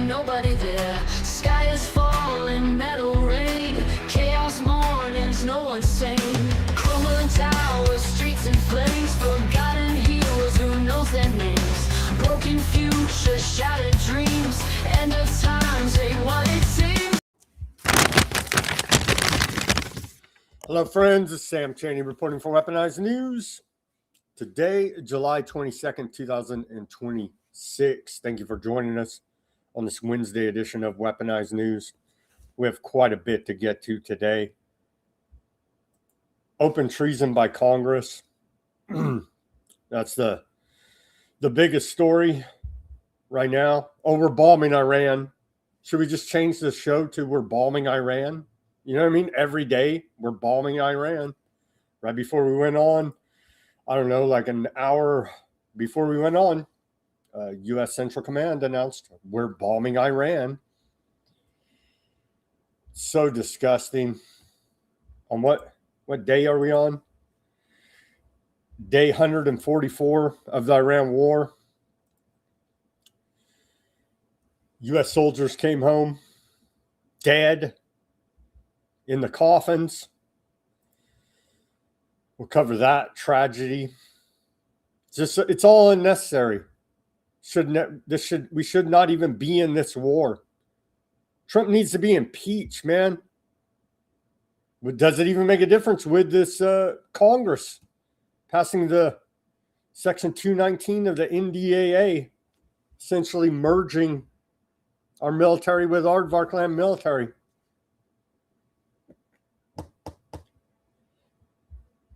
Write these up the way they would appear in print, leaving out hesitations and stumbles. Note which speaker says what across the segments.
Speaker 1: nobody there. Sky is falling, metal rain, chaos mornings, no one's sane. Crumbling towers, streets in flames, forgotten heroes, who knows their names. Broken futures, shattered dreams, end of times ain't what it seems.
Speaker 2: Hello friends, it's Sam Chaney reporting for Weaponized News. Today, July 22nd, 2026. Thank you for joining us on this Wednesday edition of Weaponized News. We have quite a bit to get to today. Open treason by Congress. That's the biggest story right now. Oh, we're bombing Iran. Should we just change the show to we're bombing Iran? You know what I mean? Every day we're bombing Iran. Right before we went on, I don't know, like an hour before we went on, U.S. Central Command announced we're bombing Iran. So disgusting. On what day are we on? Day 144 of the Iran war. U.S. soldiers came home dead in the coffins. We'll cover that tragedy. It's all unnecessary. We should not even be in this war. Trump needs to be impeached, man. But does it even make a difference with this Congress passing the Section 219 of the NDAA, essentially merging our military with Aardvark military?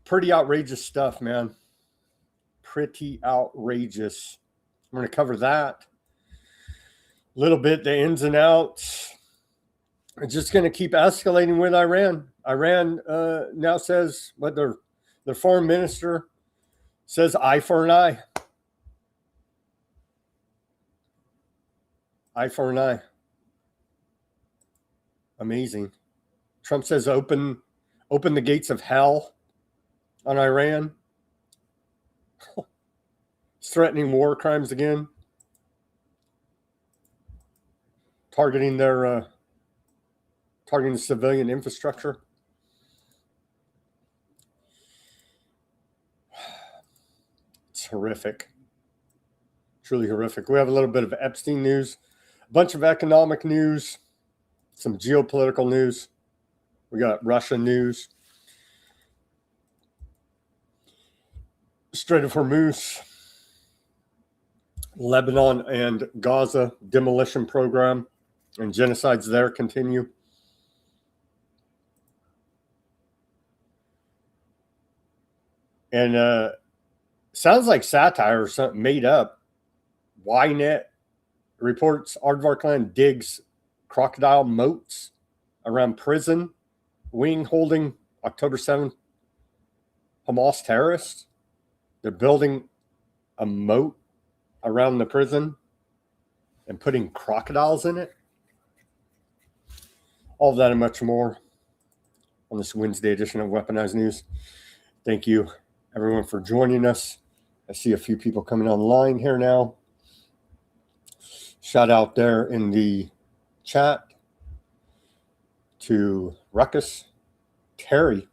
Speaker 2: Pretty outrageous stuff, man. Pretty outrageous. I'm going to cover that a little bit, the ins and outs. It's just going to keep escalating with Iran. Iran now says, what their foreign minister says, eye for an eye. Eye for an eye. Amazing. Trump says open the gates of hell on Iran. He's threatening war crimes again. Targeting the civilian infrastructure. It's horrific. Truly horrific. We have a little bit of Epstein news, a bunch of economic news, some geopolitical news. We got Russian news. Strait of Hormuz, Lebanon and Gaza demolition program and genocides there continue. And sounds like satire or something made up. Ynet reports Aardvark digs crocodile moats around prison wing holding October 7th Hamas terrorists. They're building a moat around the prison and putting crocodiles in it. All of that and much more on this Wednesday edition of Weaponized News. Thank you, everyone, for joining us. I see a few people coming online here now. Shout out there in the chat to Ruckus, Terry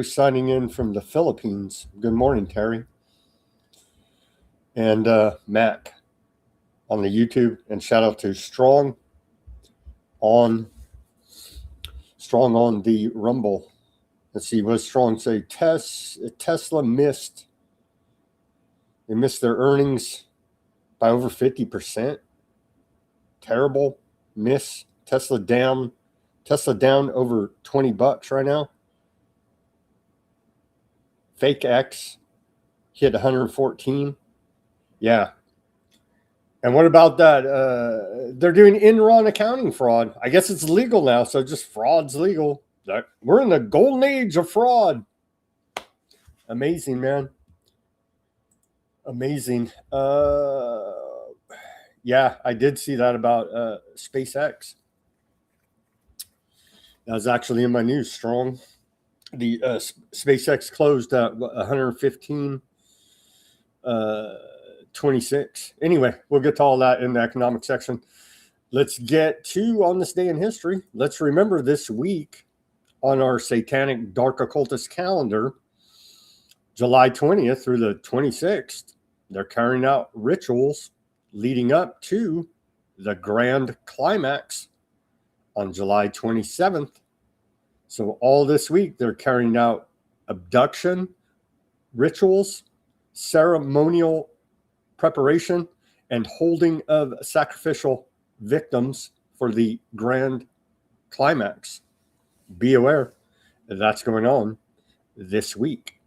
Speaker 2: signing in from the Philippines. Good morning, Terry. And Mac on the YouTube. And shout out to Strong on the Rumble. Let's see, what does Strong say? Tesla missed. They missed their earnings by over 50%. Terrible miss. Tesla down over $20 right now. Fake X hit 114. Yeah. And what about that? They're doing Enron accounting fraud. I guess it's legal now, so just fraud's legal. We're in the golden age of fraud. Amazing, man. Amazing. Yeah, I did see that about SpaceX. That was actually in my news, Strong. The SpaceX closed at 115.26. Anyway, we'll get to all that in the economic section. let's get to on this day in history. Let's remember this week on our satanic dark occultist calendar, July 20th through the 26th, they're carrying out rituals leading up to the grand climax on July 27th. So all this week, they're carrying out abduction rituals, ceremonial preparation, and holding of sacrificial victims for the grand climax. Be aware that's going on this week.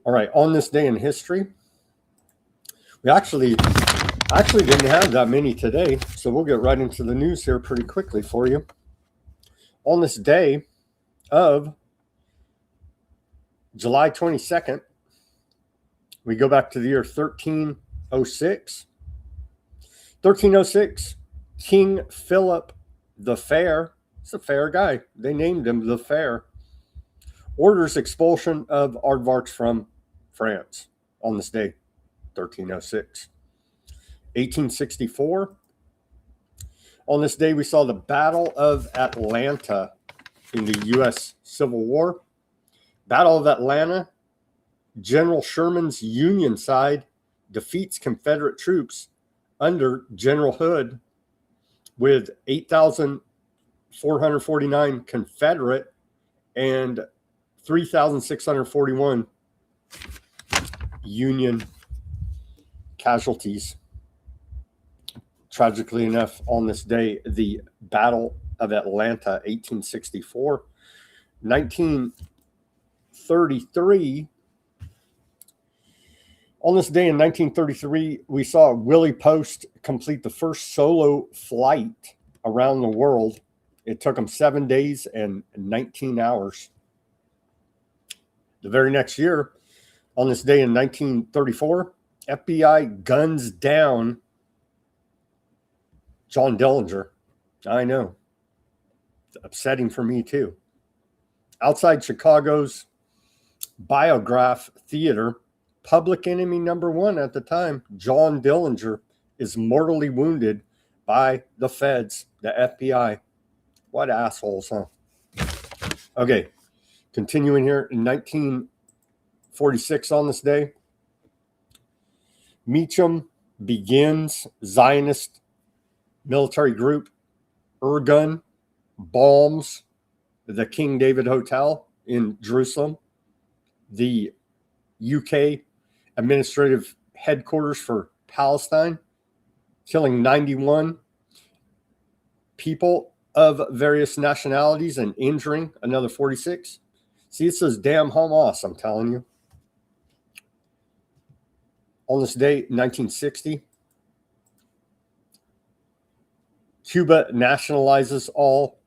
Speaker 2: All right, on this day in history, we actually didn't have that many today, so we'll get right into the news here pretty quickly for you. On this day of July 22nd, we go back to the year 1306. 1306, King Philip the Fair, it's a fair guy, they named him the Fair, orders expulsion of aardvarks from France on this day, 1306. 1864, on this day we saw the Battle of Atlanta in the U.S. Civil War. Battle of Atlanta, General Sherman's Union side defeats Confederate troops under General Hood with 8,449 Confederate and 3,641 Union casualties. Tragically enough, on this day, the Battle of Atlanta, 1864. 1933, on this day in 1933, we saw Willie Post complete the first solo flight around the world. It took him 7 days and 19 hours. The very next year, on this day in 1934, FBI guns down John Dillinger. I know. It's upsetting for me too. Outside Chicago's Biograph Theater, public enemy number one at the time, John Dillinger, is mortally wounded by the feds, the FBI. What assholes, huh? Okay, continuing here in 1946 on this day, Meacham begins Zionist military group Irgun bombs the King David Hotel in Jerusalem, the UK administrative headquarters for Palestine, killing 91 people of various nationalities and injuring another 46. See, it's those damn Hamas, I'm telling you. On this day, 1960, Cuba nationalizes all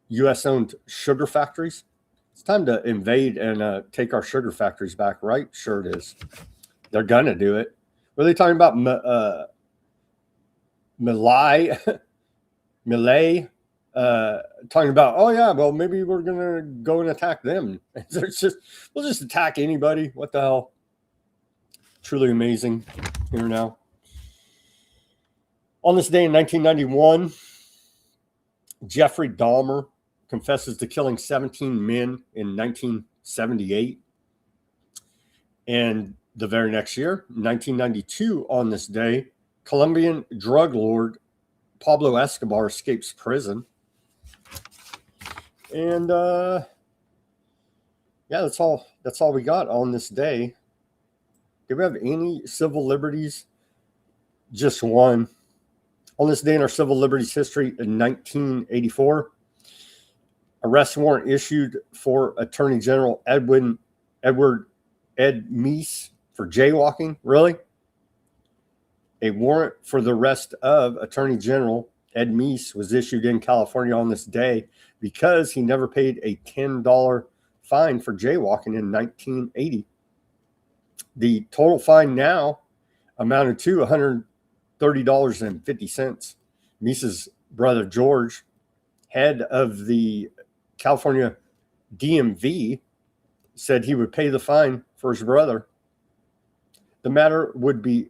Speaker 2: U.S.-owned sugar factories. It's time to invade and take our sugar factories back, right? Sure it is. They're going to do it. What are they talking about? Malay, talking about, oh, yeah, well, maybe we're going to go and attack them. We'll just attack anybody. What the hell? Truly amazing here now. On this day in 1991, Jeffrey Dahmer confesses to killing 17 men in 1978. And the very next year, 1992, on this day, Colombian drug lord Pablo Escobar escapes prison. And yeah, that's all we got on this day. Do we have any civil liberties? Just one. On this day in our civil liberties history in 1984, arrest warrant issued for Attorney General Ed Meese for jaywalking. Really? A warrant for the arrest of Attorney General Ed Meese was issued in California on this day because he never paid a $10 fine for jaywalking in 1980. The total fine now amounted to $130.50. Meese's brother George, head of the California DMV, said he would pay the fine for his brother. The matter would be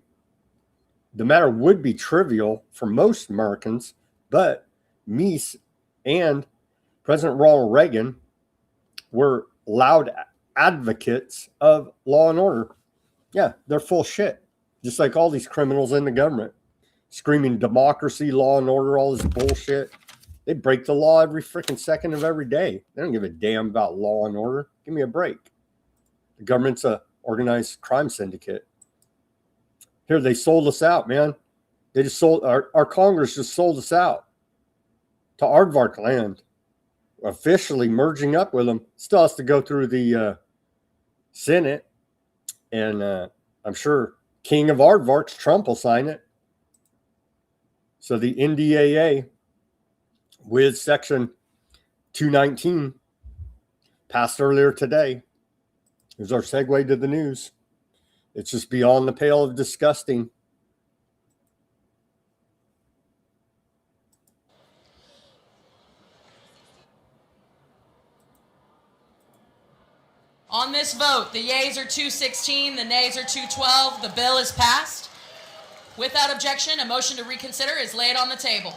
Speaker 2: the matter would be trivial for most Americans, but Meese and President Ronald Reagan were loud advocates of law and order. Yeah, they're full shit, just like all these criminals in the government, screaming democracy, law and order, all this bullshit. They break the law every freaking second of every day. They don't give a damn about law and order. Give me a break. The government's a organized crime syndicate. Here, they sold us out, man. They just sold our Congress just sold us out to Aardvark land, officially merging up with them. Still has to go through the Senate, and I'm sure King of Aardvarks, Trump, will sign it. So the NDAA with Section 219 passed earlier today. Here's our segue to the news. It's just beyond the pale of disgusting.
Speaker 3: On this vote, the yeas are 216, the nays are 212. The bill is passed. Without objection, a motion to reconsider is laid on the table.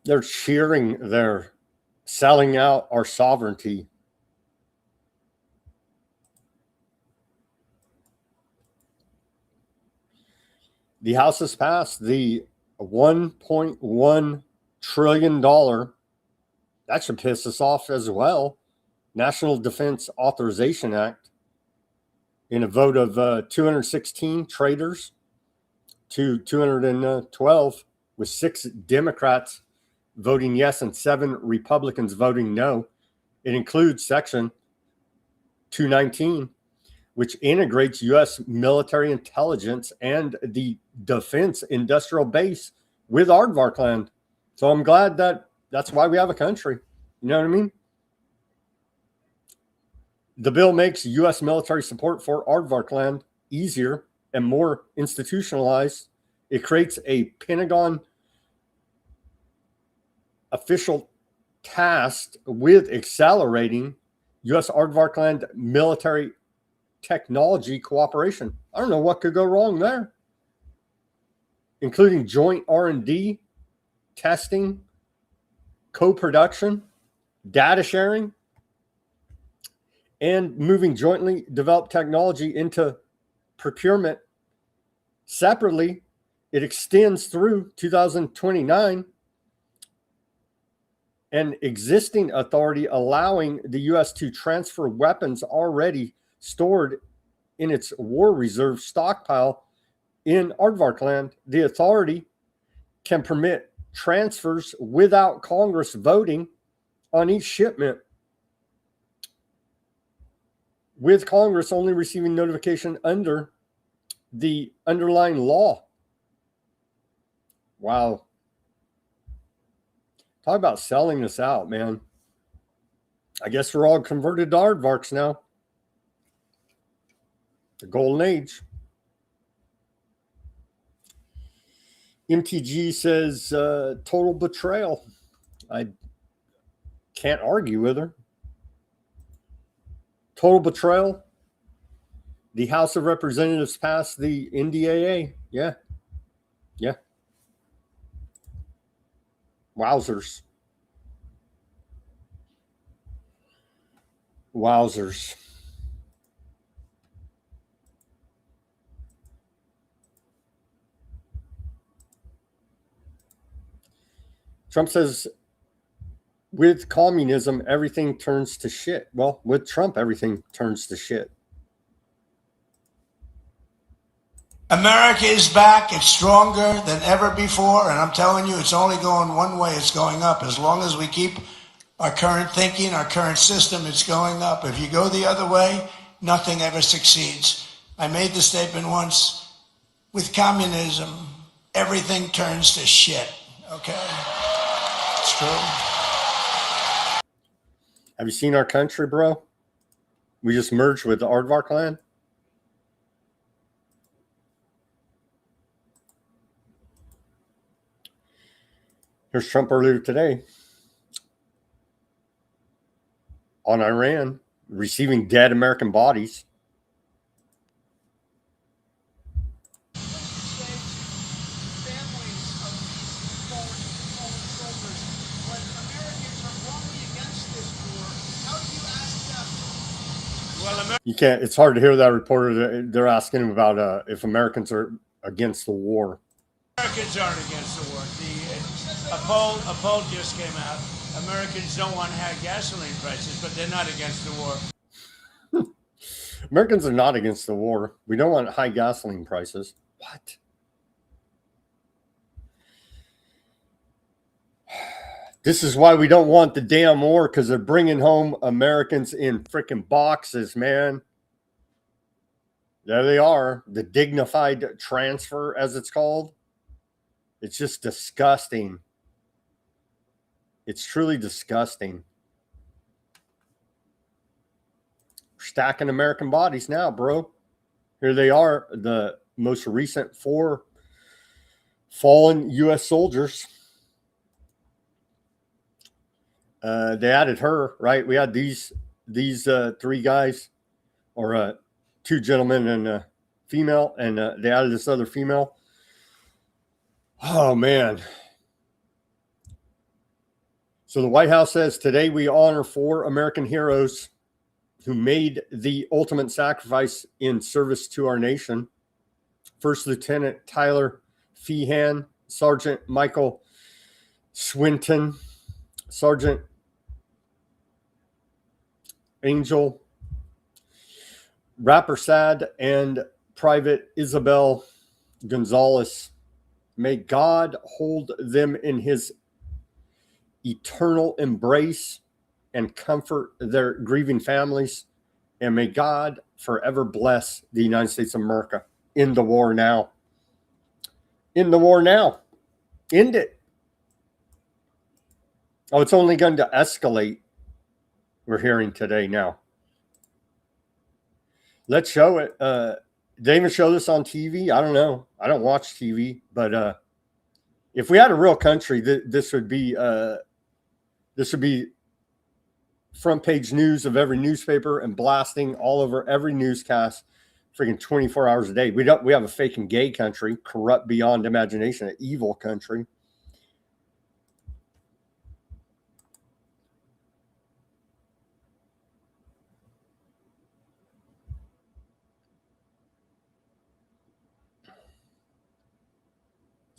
Speaker 2: They're cheering. They're selling out our sovereignty. The House has passed the $1.1 trillion. That should piss us off as well. National Defense Authorization Act, in a vote of 216 traitors to 212, with 6 Democrats voting yes and 7 Republicans voting no. It includes Section 219, which integrates U.S. military intelligence and the defense industrial base with Aardvark land. So I'm glad that's why we have a country. You know what I mean? The bill makes U.S. military support for Aardvark land easier and more institutionalized. It creates a Pentagon official tasked with accelerating U.S. Aardvark land military technology cooperation. I don't know what could go wrong there, including joint R&D, testing, co-production, data sharing, and moving jointly developed technology into procurement separately. It extends through 2029, and existing authority allowing the U.S. to transfer weapons already stored in its war reserve stockpile in Aardvark land. The authority can permit transfers without Congress voting on each shipment, with Congress only receiving notification under the underlying law. Wow. Talk about selling this out, man. I guess we're all converted to Aardvarks now. The golden age. MTG says total betrayal. I can't argue with her. Total betrayal. The House of Representatives passed the NDAA. Yeah. Wowzers. Trump says with communism, everything turns to shit. Well, with Trump, everything turns to shit.
Speaker 4: America is back. It's stronger than ever before. And I'm telling you, it's only going one way. It's going up. As long as we keep our current thinking, our current system, it's going up. If you go the other way, nothing ever succeeds. I made the statement once, with communism, everything turns to shit. Okay? It's true.
Speaker 2: Have you seen our country, bro? We just merged with the Aardvark land. Here's Trump earlier today on Iran receiving dead American bodies. You can't. It's hard to hear that reporter. They're asking him about if Americans are against the war.
Speaker 4: Americans aren't against the war. A poll just came out. Americans don't want high gasoline prices, but they're not against the war.
Speaker 2: Americans are not against the war. We don't want high gasoline prices. What? This is why we don't want the damn war, because they're bringing home Americans in freaking boxes, man. There they are. The dignified transfer, as it's called. It's just disgusting. It's truly disgusting. We're stacking American bodies now, bro. Here they are, the most recent 4 fallen U.S. soldiers. They added her, right? We had these 3 guys, or 2 gentlemen and a female, and they added this other female. Oh, man. So the White House says, today we honor 4 American heroes who made the ultimate sacrifice in service to our nation. First Lieutenant Tyler Feehan, Sergeant Michael Swinton, Sergeant Angel Rappersad, and Private Isabel Gonzalez. May God hold them in his eternal embrace and comfort their grieving families. And may God forever bless the United States of America. In the war now. In the war now. End it. Oh, it's only going to escalate. We're hearing today now. Let's show it. They even show this on TV. I don't know. I don't watch TV, but if we had a real country, this would be front page news of every newspaper and blasting all over every newscast, freaking 24 hours a day. We have a fake and gay country, corrupt beyond imagination, an evil country.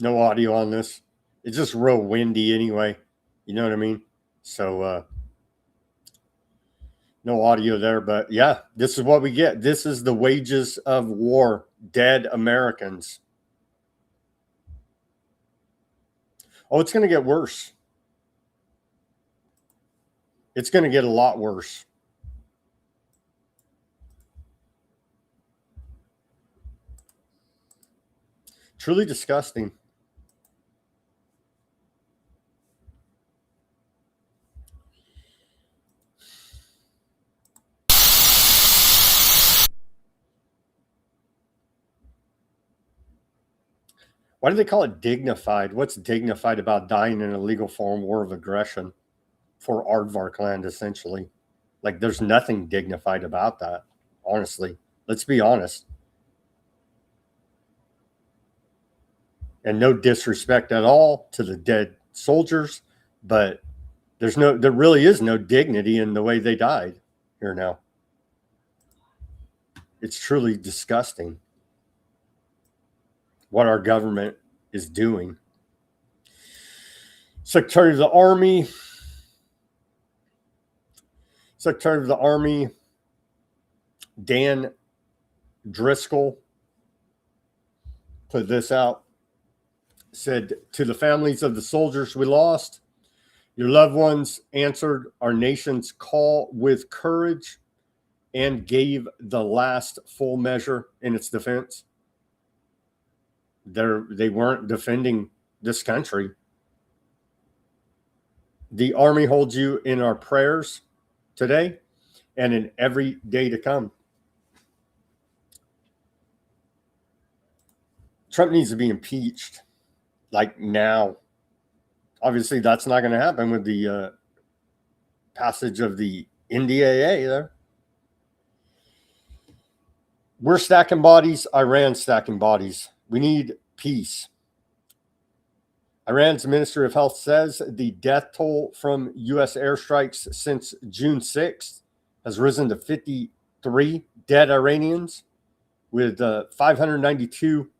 Speaker 2: No audio on this. It's just real windy anyway. You know what I mean? So no audio there, but yeah, this is what we get. This is the wages of war. Dead Americans. Oh, it's going to get worse. It's going to get a lot worse. Truly disgusting. Why do they call it dignified? What's dignified about dying in a legal foreign war of aggression for Aardvark land, essentially? Like, there's nothing dignified about that, honestly. Let's be honest. And no disrespect at all to the dead soldiers, but there really is no dignity in the way they died here now. It's truly disgusting what our government is doing. Secretary of the Army, Dan Driscoll, put this out, said, to the families of the soldiers we lost, your loved ones answered our nation's call with courage and gave the last full measure in its defense. They weren't defending this country. The Army holds you in our prayers today and in every day to come. Trump needs to be impeached, like now. Obviously, that's not going to happen with the passage of the NDAA there. We're stacking bodies. Iran's stacking bodies. We need peace. Iran's Ministry of Health says the death toll from U.S. airstrikes since June 6th has risen to 53 dead Iranians, with 592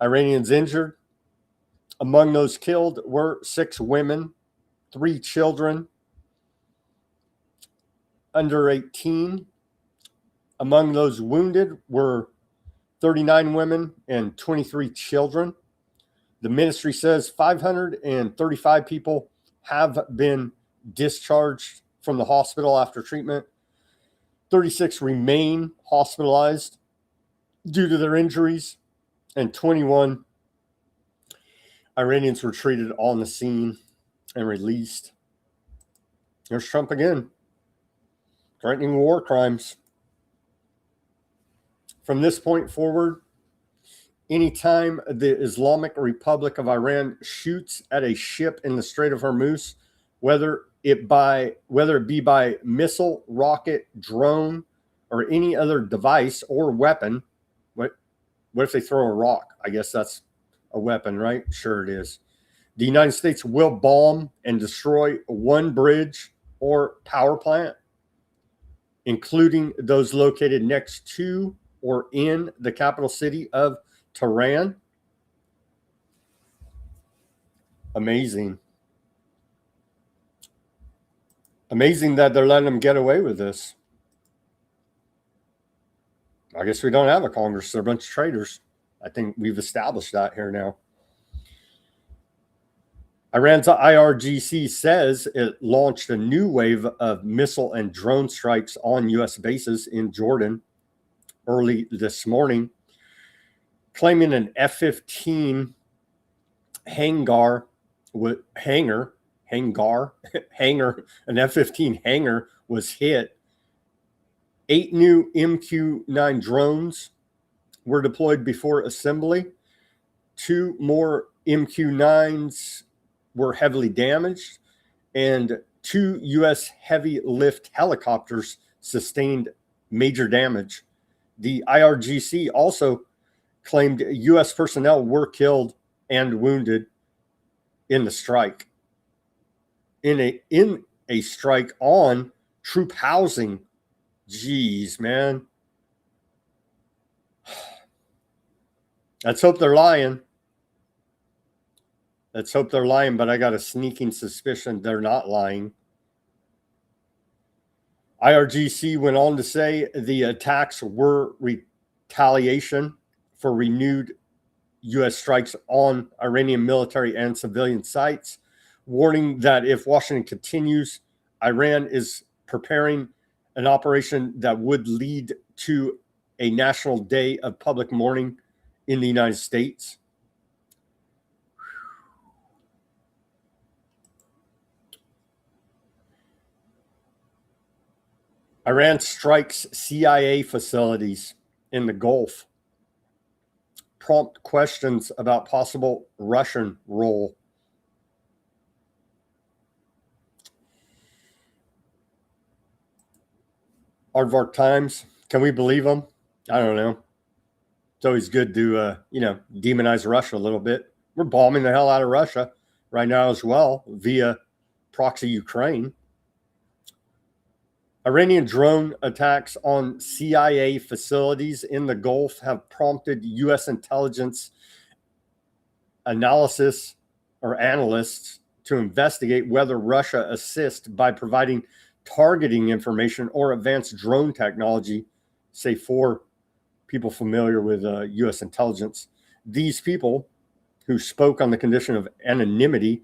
Speaker 2: Iranians injured. Among those killed were 6 women, 3 children under 18. Among those wounded were 39 women and 23 children. The ministry says 535 people have been discharged from the hospital after treatment. 36 remain hospitalized due to their injuries, and 21 Iranians were treated on the scene and released. There's Trump again, threatening war crimes. From this point forward, anytime the Islamic Republic of Iran shoots at a ship in the Strait of Hormuz, whether it be by missile, rocket, drone, or any other device or weapon, what if they throw a rock? I guess that's a weapon, right? Sure it is. The United States will bomb and destroy one bridge or power plant, including those located next to or in the capital city of Tehran. Amazing. Amazing that they're letting them get away with this. I guess we don't have a Congress. They're a bunch of traitors. I think we've established that here now. Iran's IRGC says it launched a new wave of missile and drone strikes on U.S. bases in Jordan early this morning, claiming an F-15 hangar, an F-15 hangar was hit. 8 new MQ-9 drones were deployed before assembly. 2 more MQ-9s were heavily damaged, and 2 U.S. heavy lift helicopters sustained major damage. The IRGC also claimed U.S. personnel were killed and wounded in the strike. In a strike on troop housing. Jeez, man. Let's hope they're lying. Let's hope they're lying, but I got a sneaking suspicion they're not lying. IRGC went on to say the attacks were retaliation for renewed U.S. strikes on Iranian military and civilian sites, warning that if Washington continues, Iran is preparing an operation that would lead to a national day of public mourning in the United States. Iran strikes CIA facilities in the Gulf. Prompt questions about possible Russian role. Aardvark Times. Can we believe them? I don't know. It's always good to, demonize Russia a little bit. We're bombing the hell out of Russia right now as well via proxy Ukraine. Iranian drone attacks on CIA facilities in the Gulf have prompted U.S. intelligence analysts to investigate whether Russia assists by providing targeting information or advanced drone technology, say for people familiar with U.S. intelligence. These people who spoke on the condition of anonymity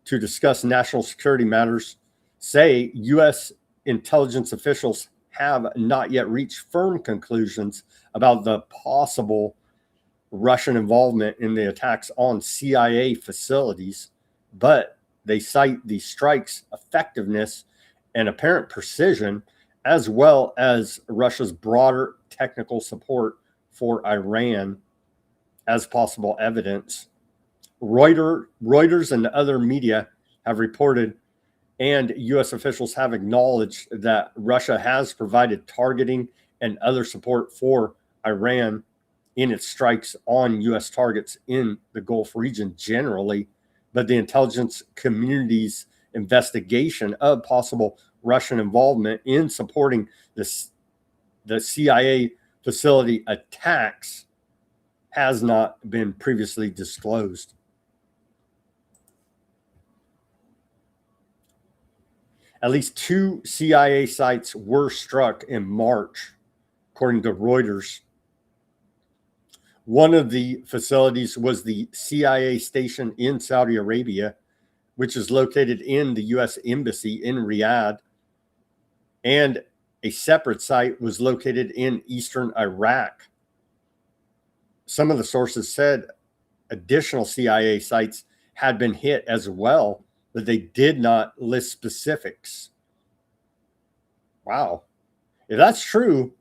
Speaker 2: to discuss national security matters say U.S. intelligence officials have not yet reached firm conclusions about the possible Russian involvement in the attacks on CIA facilities, but they cite the strikes' effectiveness and apparent precision, as well as Russia's broader technical support for Iran as possible evidence. Reuters and other media have reported, and U.S. officials have acknowledged, that Russia has provided targeting and other support for Iran in its strikes on U.S. targets in the Gulf region generally, but the intelligence community's investigation of possible Russian involvement in supporting the the CIA facility attacks has not been previously disclosed. At least 2 CIA sites were struck in March, according to Reuters. One of the facilities was the CIA station in Saudi Arabia, which is located in the U.S. Embassy in Riyadh. And a separate site was located in eastern Iraq. Some of the sources said additional CIA sites had been hit as well, but they did not list specifics. Wow. If that's true,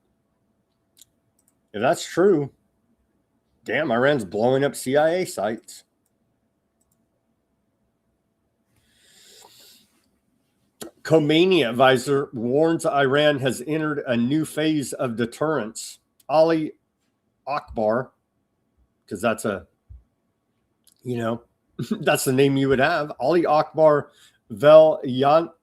Speaker 2: damn, Iran's blowing up CIA sites. Khomeini advisor warns Iran has entered a new phase of deterrence. Ali Akbar, because that's that's the name you would have. Ali Akbar Velayati,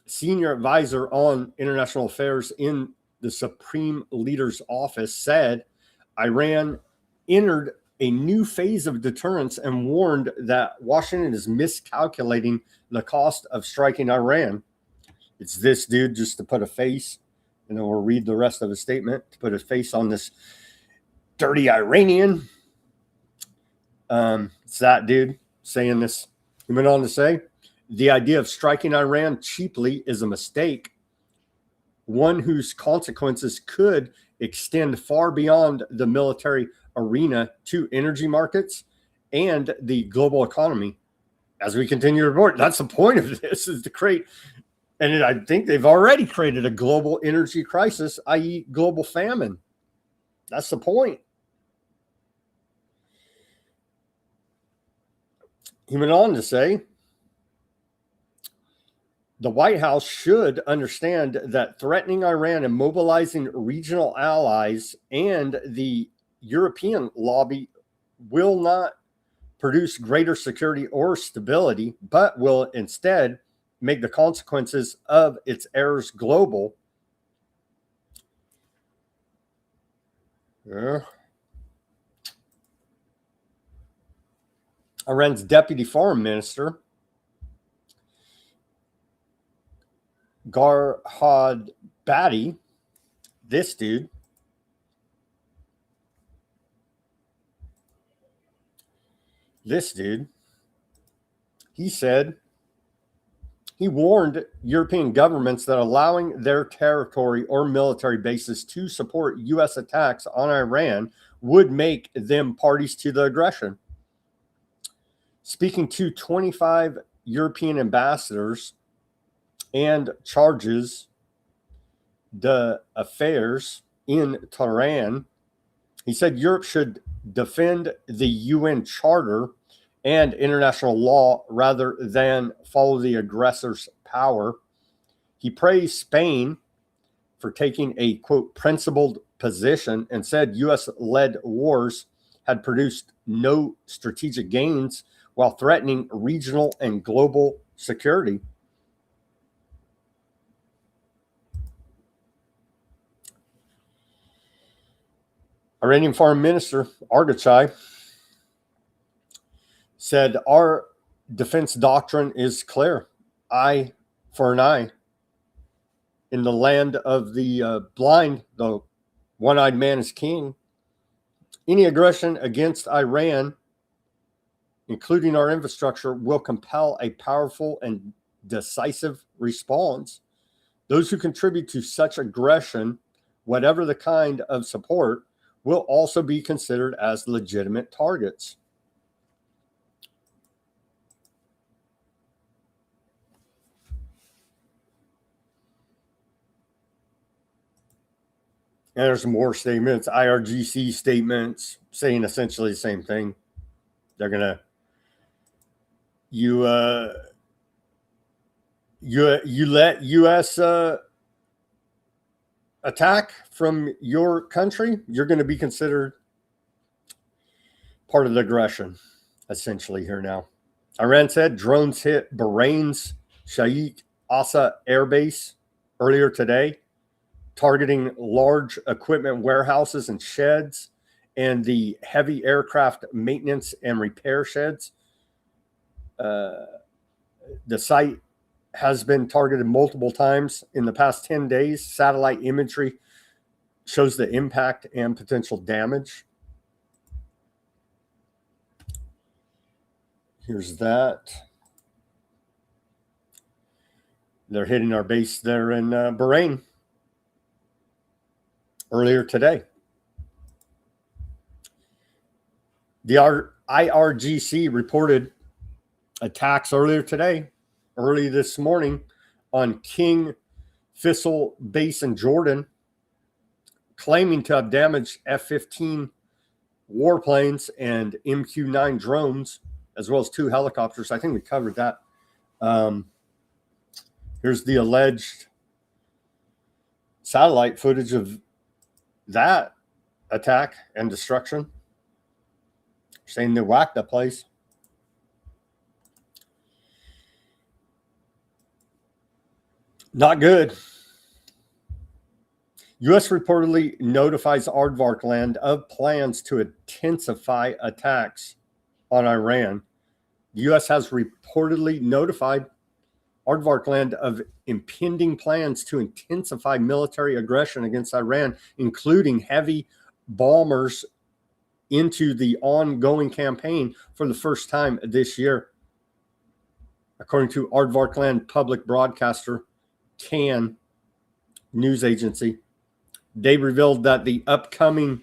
Speaker 2: senior advisor on international affairs in the Supreme Leader's office, said Iran entered a new phase of deterrence and warned that Washington is miscalculating the cost of striking Iran. It's this dude, just to put a face, and then we'll read the rest of the statement, to put a face on this dirty Iranian. It's that dude saying this. He went on to say, the idea of striking Iran cheaply is a mistake, one whose consequences could extend far beyond the military arena to energy markets and the global economy. As we continue to report, that's the point of this, is to create, and I think they've already created a global energy crisis, i.e. global famine. That's the point. He went on to say, the White House should understand that threatening Iran and mobilizing regional allies and the European lobby will not produce greater security or stability, but will instead make the consequences of its errors global. Iran's deputy foreign minister, Garhad Badi, this dude, he said, he warned European governments that allowing their territory or military bases to support U.S. attacks on Iran would make them parties to the aggression. Speaking to 25 European ambassadors and charges d'affaires in Tehran, he said Europe should defend the UN Charter and international law rather than follow the aggressor's power. He praised Spain for taking a, quote, principled position and said U.S.-led wars had produced no strategic gains while threatening regional and global security. Iranian Foreign Minister IRGC said, our defense doctrine is clear. Eye for an eye. In the land of the blind, the one-eyed man is king. Any aggression against Iran, including our infrastructure, will compel a powerful and decisive response. Those who contribute to such aggression, whatever the kind of support, will also be considered as legitimate targets. And there's some more statements, IRGC statements saying essentially the same thing. They're going to, you let U.S. attack from your country, you're going to be considered part of the aggression, essentially, here now. Iran said drones hit Bahrain's Shaikh Asa Air Base earlier today, targeting large equipment warehouses and sheds and the heavy aircraft maintenance and repair sheds. The site has been targeted multiple times in the past 10 days. Satellite imagery shows the impact and potential damage. Here's that. They're hitting our base there in Bahrain earlier today. The IRGC reported attacks earlier today, early this morning, on King Faisal base in Jordan, claiming to have damaged F-15 warplanes and MQ-9 drones, as well as 2 helicopters. I think we covered that. Here's the alleged satellite footage of that attack and destruction, saying they whacked that place. Not good. U.S. reportedly notifies Aardvark land of plans to intensify attacks on Iran. The U.S. has reportedly notified Aardvark land of impending plans to intensify military aggression against Iran, including heavy bombers into the ongoing campaign for the first time this year. According to Aardvark land public broadcaster CAN news agency, they revealed that the upcoming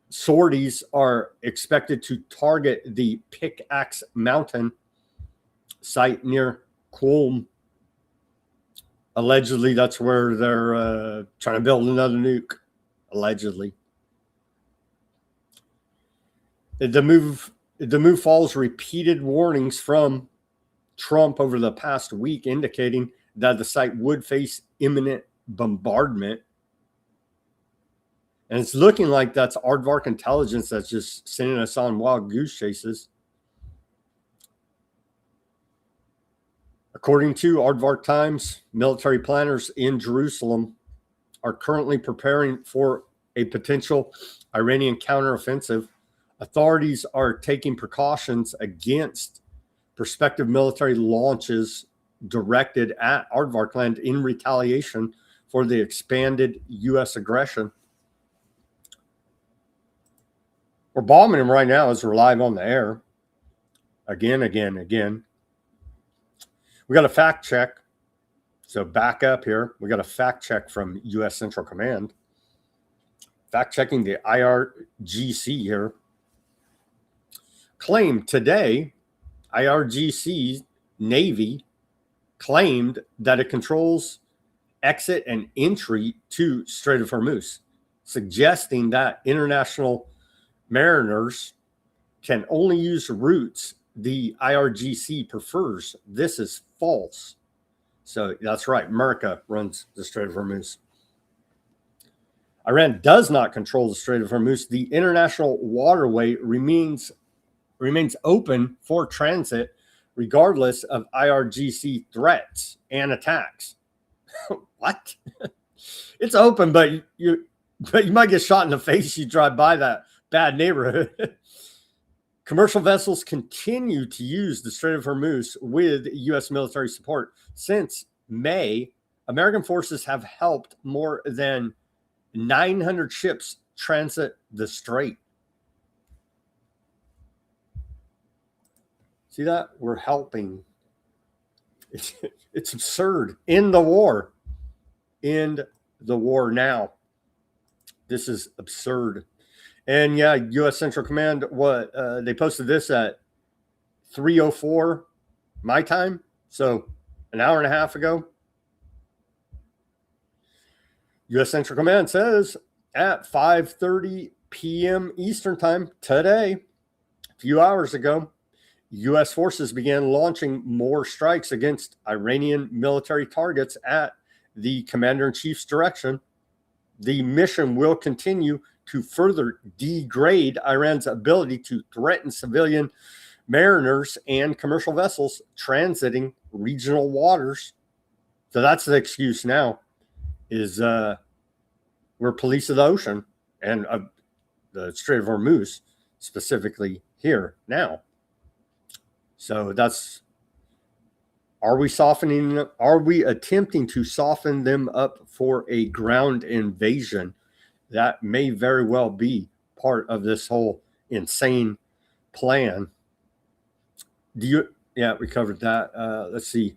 Speaker 2: sorties are expected to target the Pickaxe Mountain site near Qom. Allegedly, that's where they're trying to build another nuke. Allegedly. The move follows repeated warnings from Trump over the past week, indicating that the site would face imminent bombardment. And it's looking like that's Aardvark intelligence that's just sending us on wild goose chases. According to Aardvark Times, military planners in Jerusalem are currently preparing for a potential Iranian counteroffensive. Authorities are taking precautions against prospective military launches directed at Aardvark land in retaliation for the expanded U.S. aggression. We're bombing them right now as we're live on the air. Again. We got a fact check. So back up here. We got a fact check from U.S. Central Command. Fact checking the IRGC here. Claimed today, IRGC Navy claimed that it controls exit and entry to Strait of Hormuz, suggesting that international mariners can only use routes the IRGC prefers. This is false. So that's right. America runs the Strait of Hormuz. Iran does not control the Strait of Hormuz. The international waterway remains open for transit, regardless of IRGC threats and attacks. What? It's open, but you might get shot in the face. You drive by that bad neighborhood. Commercial vessels continue to use the Strait of Hormuz with U.S. military support. Since May, American forces have helped more than 900 ships transit the strait. See that? We're helping. It's absurd. In the war now. This is absurd. And yeah, U.S. Central Command, they posted this at 3:04 my time, so an hour and a half ago. U.S. Central Command says at 5:30 p.m. Eastern time today, a few hours ago, U.S. forces began launching more strikes against Iranian military targets at the commander-in-chief's direction. The mission will continue to further degrade Iran's ability to threaten civilian mariners and commercial vessels transiting regional waters. So that's the excuse now, is we're police of the ocean and the Strait of Hormuz, specifically here now. So that's, are we attempting to soften them up for a ground invasion? That may very well be part of this whole insane plan. Yeah, we covered that. Let's see.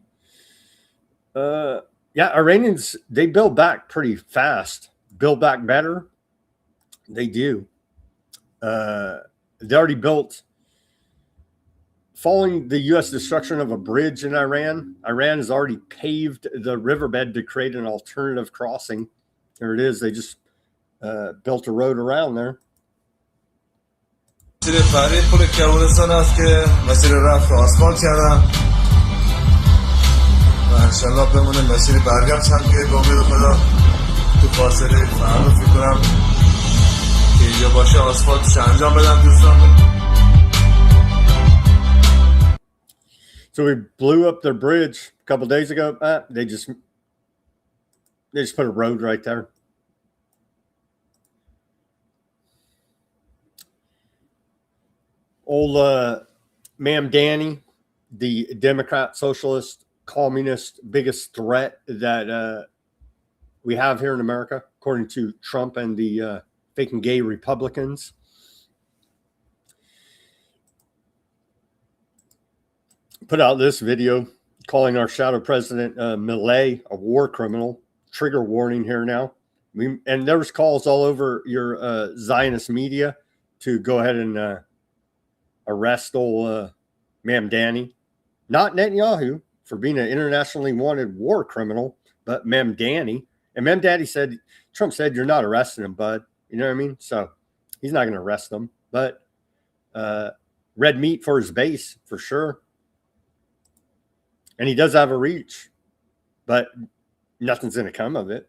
Speaker 2: Yeah, Iranians, they build back pretty fast, build back better. They do. They already built, following the U.S. destruction of a bridge in Iran, Iran has already paved the riverbed to create an alternative crossing. There it is. They just built a road around there.
Speaker 5: انشالله بمونه مسیر برگشت هم که به امید خدا تو فاصله فردا فکر کنم که اینجا باشه آسفالتش انجام بدم دوستان.
Speaker 2: So we blew up their bridge a couple days ago. They just put a road right there. Old Ma'am Danny, the Democrat, Socialist, Communist biggest threat that we have here in America, according to Trump and the fake and gay Republicans. Put out this video calling our shadow president Millet a war criminal. Trigger warning here now. And there was calls all over your Zionist media to go ahead and arrest old Ma'am Danny. Not Netanyahu for being an internationally wanted war criminal, but Ma'am Danny. And Ma'am Danny said, Trump said, you're not arresting him, bud. You know what I mean? So he's not going to arrest him. But red meat for his base, for sure. And he does have a reach, but nothing's going to come of it.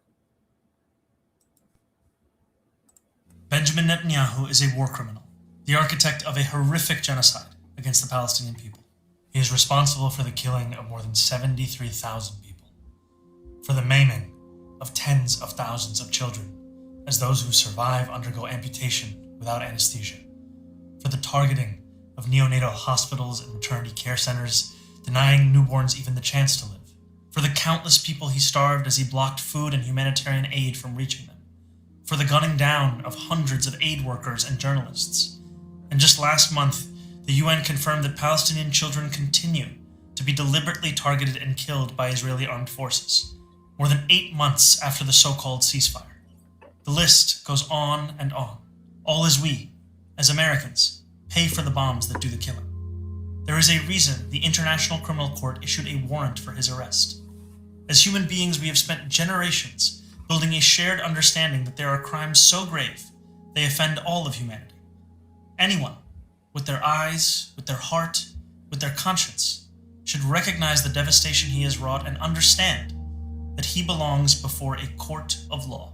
Speaker 6: Benjamin Netanyahu is a war criminal, the architect of a horrific genocide against the Palestinian people. He is responsible for the killing of more than 73,000 people, for the maiming of tens of thousands of children, as those who survive undergo amputation without anesthesia, for the targeting of neonatal hospitals and maternity care centers, denying newborns even the chance to live, for the countless people he starved as he blocked food and humanitarian aid from reaching them, for the gunning down of hundreds of aid workers and journalists. And just last month, the UN confirmed that Palestinian children continue to be deliberately targeted and killed by Israeli armed forces, more than 8 months after the so-called ceasefire. The list goes on and on, all as we, as Americans, pay for the bombs that do the killing. There is a reason the International Criminal Court issued a warrant for his arrest. As human beings, we have spent generations building a shared understanding that there are crimes so grave they offend all of humanity. Anyone, with their eyes, with their heart, with their conscience, should recognize the devastation he has wrought and understand that he belongs before a court of law.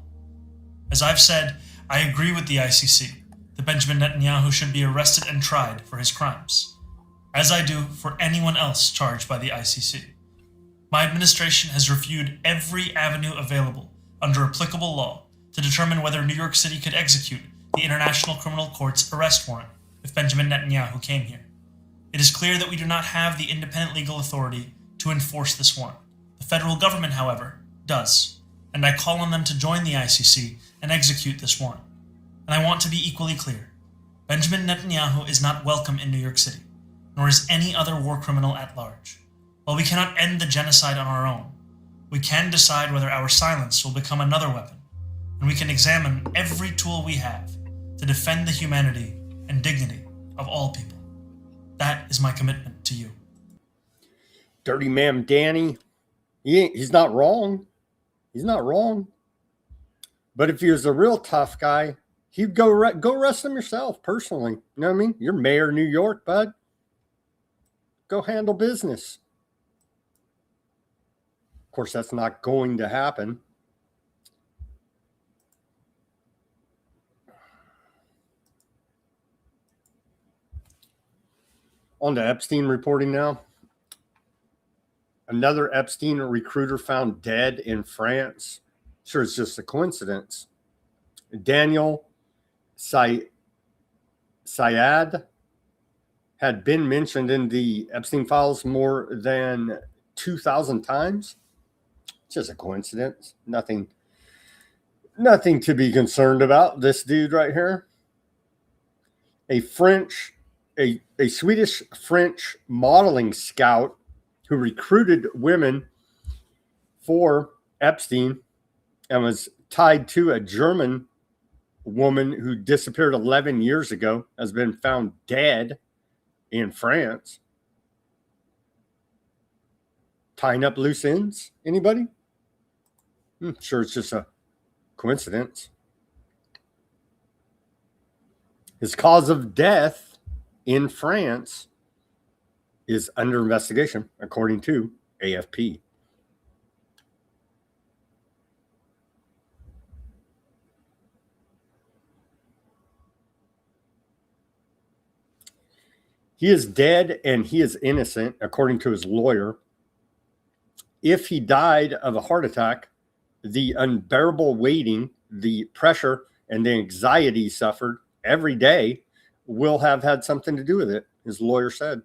Speaker 6: As I've said, I agree with the ICC that Benjamin Netanyahu should be arrested and tried for his crimes, as I do for anyone else charged by the ICC. My administration has reviewed every avenue available under applicable law to determine whether New York City could execute the International Criminal Court's arrest warrant if Benjamin Netanyahu came here. It is clear that we do not have the independent legal authority to enforce this warrant. The federal government, however, does, and I call on them to join the ICC and execute this warrant. And I want to be equally clear. Benjamin Netanyahu is not welcome in New York City, nor is any other war criminal at large. While we cannot end the genocide on our own, we can decide whether our silence will become another weapon, and we can examine every tool we have to defend the humanity and dignity of all people. That is my commitment to you.
Speaker 2: Dirty Ma'am Danny, he's not wrong. He's not wrong. But if he was a real tough guy, he'd go arrest him yourself personally. You know what I mean? You're mayor of New York, bud. Go handle business. Of course, that's not going to happen. On to Epstein reporting now. Another Epstein recruiter found dead in France. Sure, it's just a coincidence. Daniel Syed had been mentioned in the Epstein files more than 2,000 times. It's just a coincidence. Nothing to be concerned about. This dude right here. A Swedish French modeling scout who recruited women for Epstein and was tied to a German woman who disappeared 11 years ago has been found dead in France. Tying up loose ends? Anybody? Sure, it's just a coincidence. His cause of death in France is under investigation, according to AFP. He is dead and he is innocent, according to his lawyer. If he died of a heart attack, the unbearable waiting, the pressure, and the anxiety he suffered every day will have had something to do with it, his lawyer said.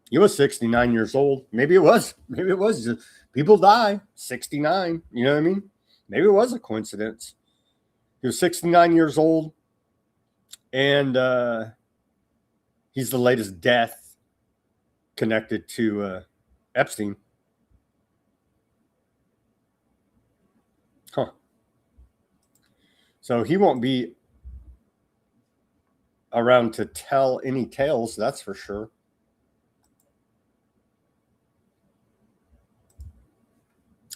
Speaker 2: He was 69 years old. Maybe it was just people die 69. You know what I mean? Maybe it was a coincidence. He was 69 years old, and he's the latest death connected to Epstein. So he won't be around to tell any tales, that's for sure.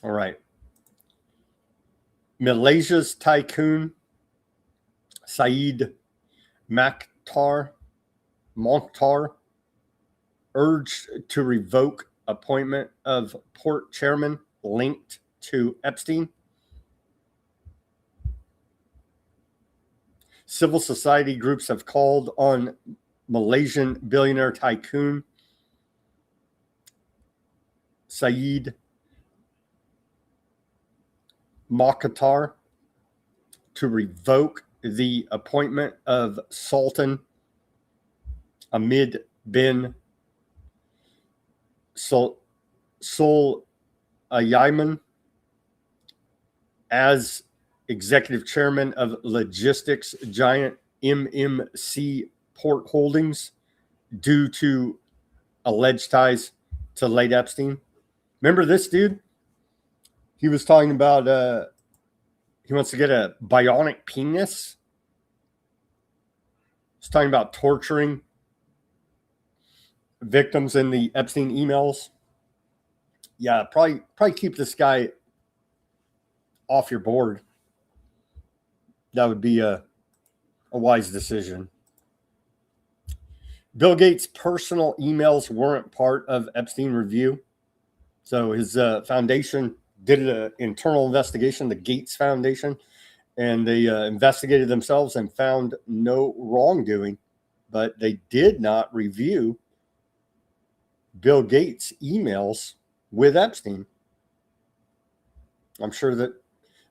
Speaker 2: All right. Malaysia's tycoon Syed Mokhtar urged to revoke appointment of port chairman linked to Epstein. Civil society groups have called on Malaysian billionaire tycoon Syed Mokhtar to revoke the appointment of Sultan Ahmed bin Sulaiman as executive chairman of logistics giant MMC Port Holdings due to alleged ties to late Epstein. Remember this dude? He was talking about he wants to get a bionic penis. He's talking about torturing victims in the Epstein emails. Yeah, probably keep this guy off your board. That would be a wise decision. Bill Gates' personal emails weren't part of Epstein review. So his foundation did an internal investigation, the Gates Foundation, and they investigated themselves and found no wrongdoing. But they did not review Bill Gates' emails with Epstein. I'm sure that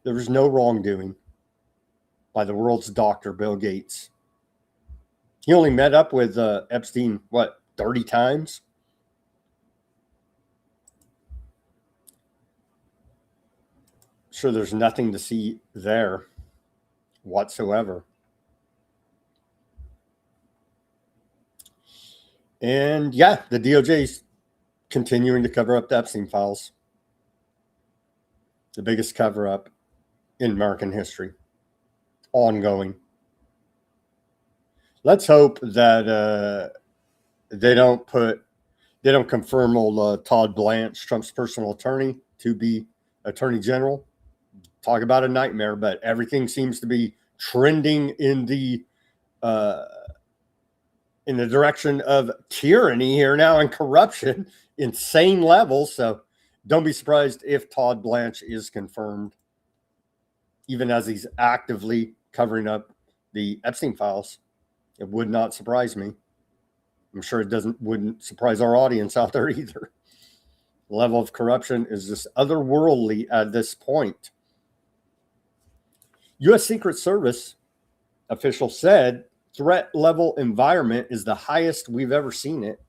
Speaker 2: there was no wrongdoing by the world's doctor, Bill Gates. He only met up with Epstein, 30 times? Sure, there's nothing to see there whatsoever. And yeah, the DOJ's continuing to cover up the Epstein files. The biggest cover up in American history. Ongoing. Let's hope that they don't confirm old Todd Blanche, Trump's personal attorney, to be attorney general. Talk about a nightmare, but everything seems to be trending in the direction of tyranny here now and corruption, insane levels. So don't be surprised if Todd Blanche is confirmed, even as he's actively covering up the Epstein files. It would not surprise me. I'm sure it wouldn't surprise our audience out there either. The level of corruption is just otherworldly at this point. U.S. Secret Service official said threat level environment is the highest we've ever seen it.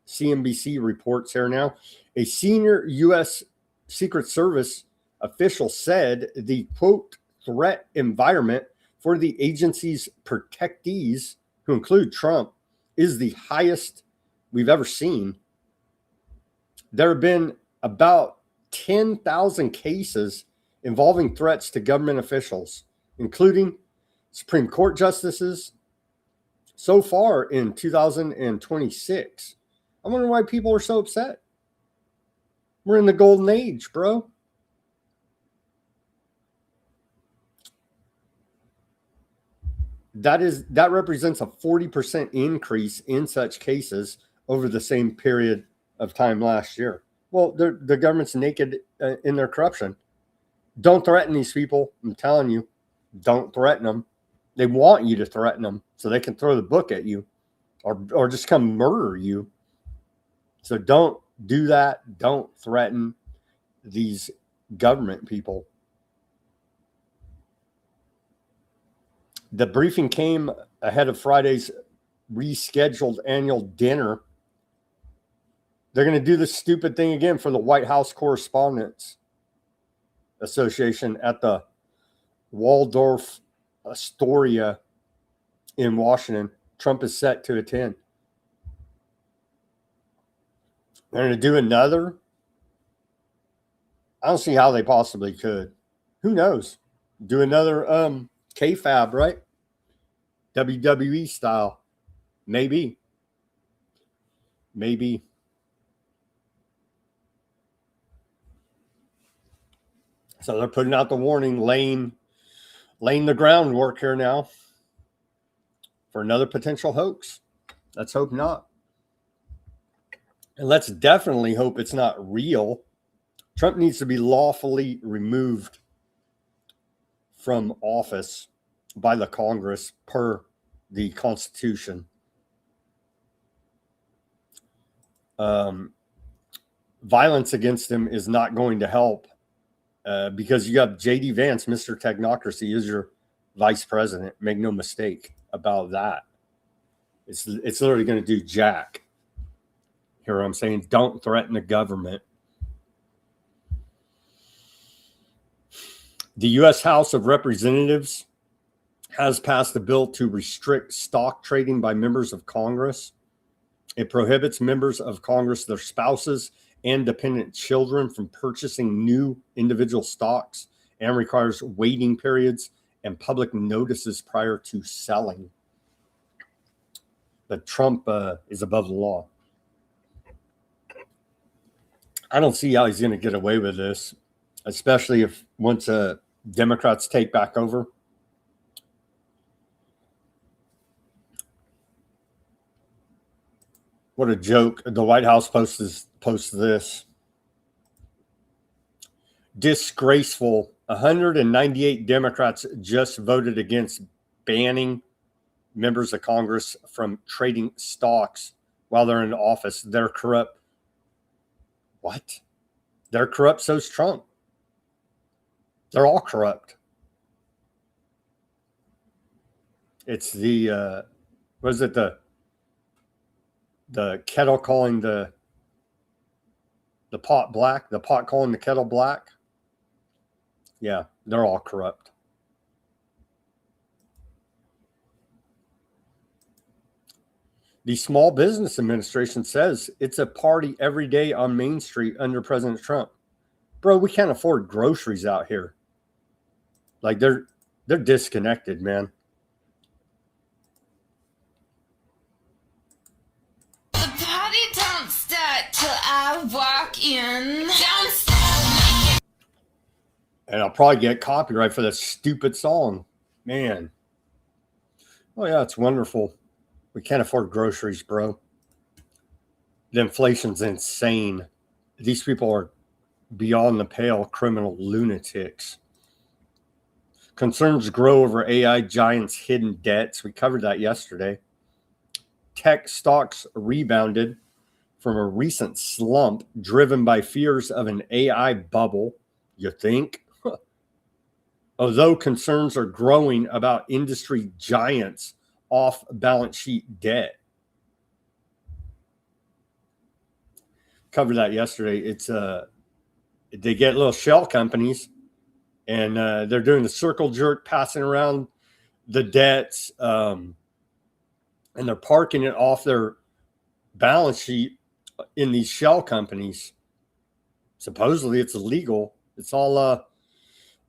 Speaker 2: CNBC reports here now. A senior U.S. Secret Service official said the, quote, threat environment for the agency's protectees, who include Trump, is the highest we've ever seen. There have been about 10,000 cases involving threats to government officials, including Supreme Court justices, so far in 2026. I wonder why people are so upset. We're in the golden age, bro. That represents a 40% increase in such cases over the same period of time last year. Well, the government's naked in their corruption. Don't threaten these people. I'm telling you, don't threaten them. They want you to threaten them so they can throw the book at you or just come murder you. So don't do that. Don't threaten these government people. The briefing came ahead of Friday's rescheduled annual dinner. They're going to do this stupid thing again for the White House Correspondents Association at the Waldorf Astoria in Washington. Trump is set to attend. They're going to do another. I don't see how they possibly could. Who knows? Do another K-Fab, right? WWE style. Maybe. So they're putting out the warning, laying the groundwork here now for another potential hoax. Let's hope not. And let's definitely hope it's not real. Trump needs to be lawfully removed from office by the Congress per the Constitution. Violence against him is not going to help because you have J.D. Vance, Mr. Technocracy, is your vice president. Make no mistake about that. It's literally going to do jack. Hear what I'm saying? Don't threaten the government. The U.S. House of Representatives has passed a bill to restrict stock trading by members of Congress. It prohibits members of Congress, their spouses, and dependent children from purchasing new individual stocks and requires waiting periods and public notices prior to selling. But Trump is above the law. I don't see how he's going to get away with this, especially if once Democrats take back over. What a joke. The White House posts this. Disgraceful. 198 Democrats just voted against banning members of Congress from trading stocks while they're in office. They're corrupt. What? They're corrupt, so's Trump. They're all corrupt. It's the, what is it, the kettle calling the pot black, the pot calling the kettle black. Yeah, they're all corrupt. The Small Business Administration says it's a party every day on Main Street under President Trump. Bro, we can't afford groceries out here. Like they're disconnected, man.
Speaker 1: The party don't start till I walk in. Don't stop.
Speaker 2: And I'll probably get copyright for that stupid song. Man. Oh, yeah, it's wonderful. We can't afford groceries, bro. The inflation's insane. These people are beyond the pale criminal lunatics. Concerns grow over AI giants' hidden debts. We covered that yesterday. tech stocks rebounded from a recent slump driven by fears of an AI bubble, you think? Although concerns are growing about industry giants off balance sheet debt. Covered that yesterday. It's they get little shell companies, and they're doing the circle jerk, passing around the debts, and they're parking it off their balance sheet in these shell companies. Supposedly it's illegal. It's all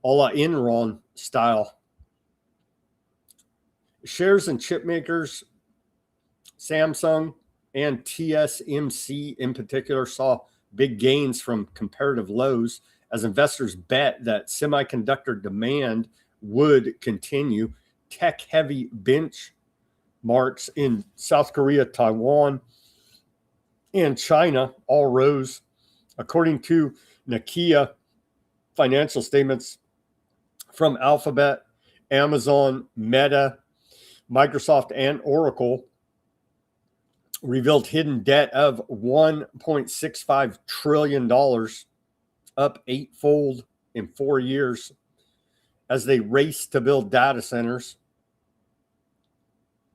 Speaker 2: Enron style. Shares in chip makers, Samsung and TSMC in particular, saw big gains from comparative lows as investors bet that semiconductor demand would continue. Tech-heavy benchmarks in South Korea, Taiwan, and China all rose. According to Nikkei financial statements from Alphabet, Amazon, Meta, Microsoft, and Oracle revealed hidden debt of $1.65 trillion, up eightfold in 4 years as they race to build data centers,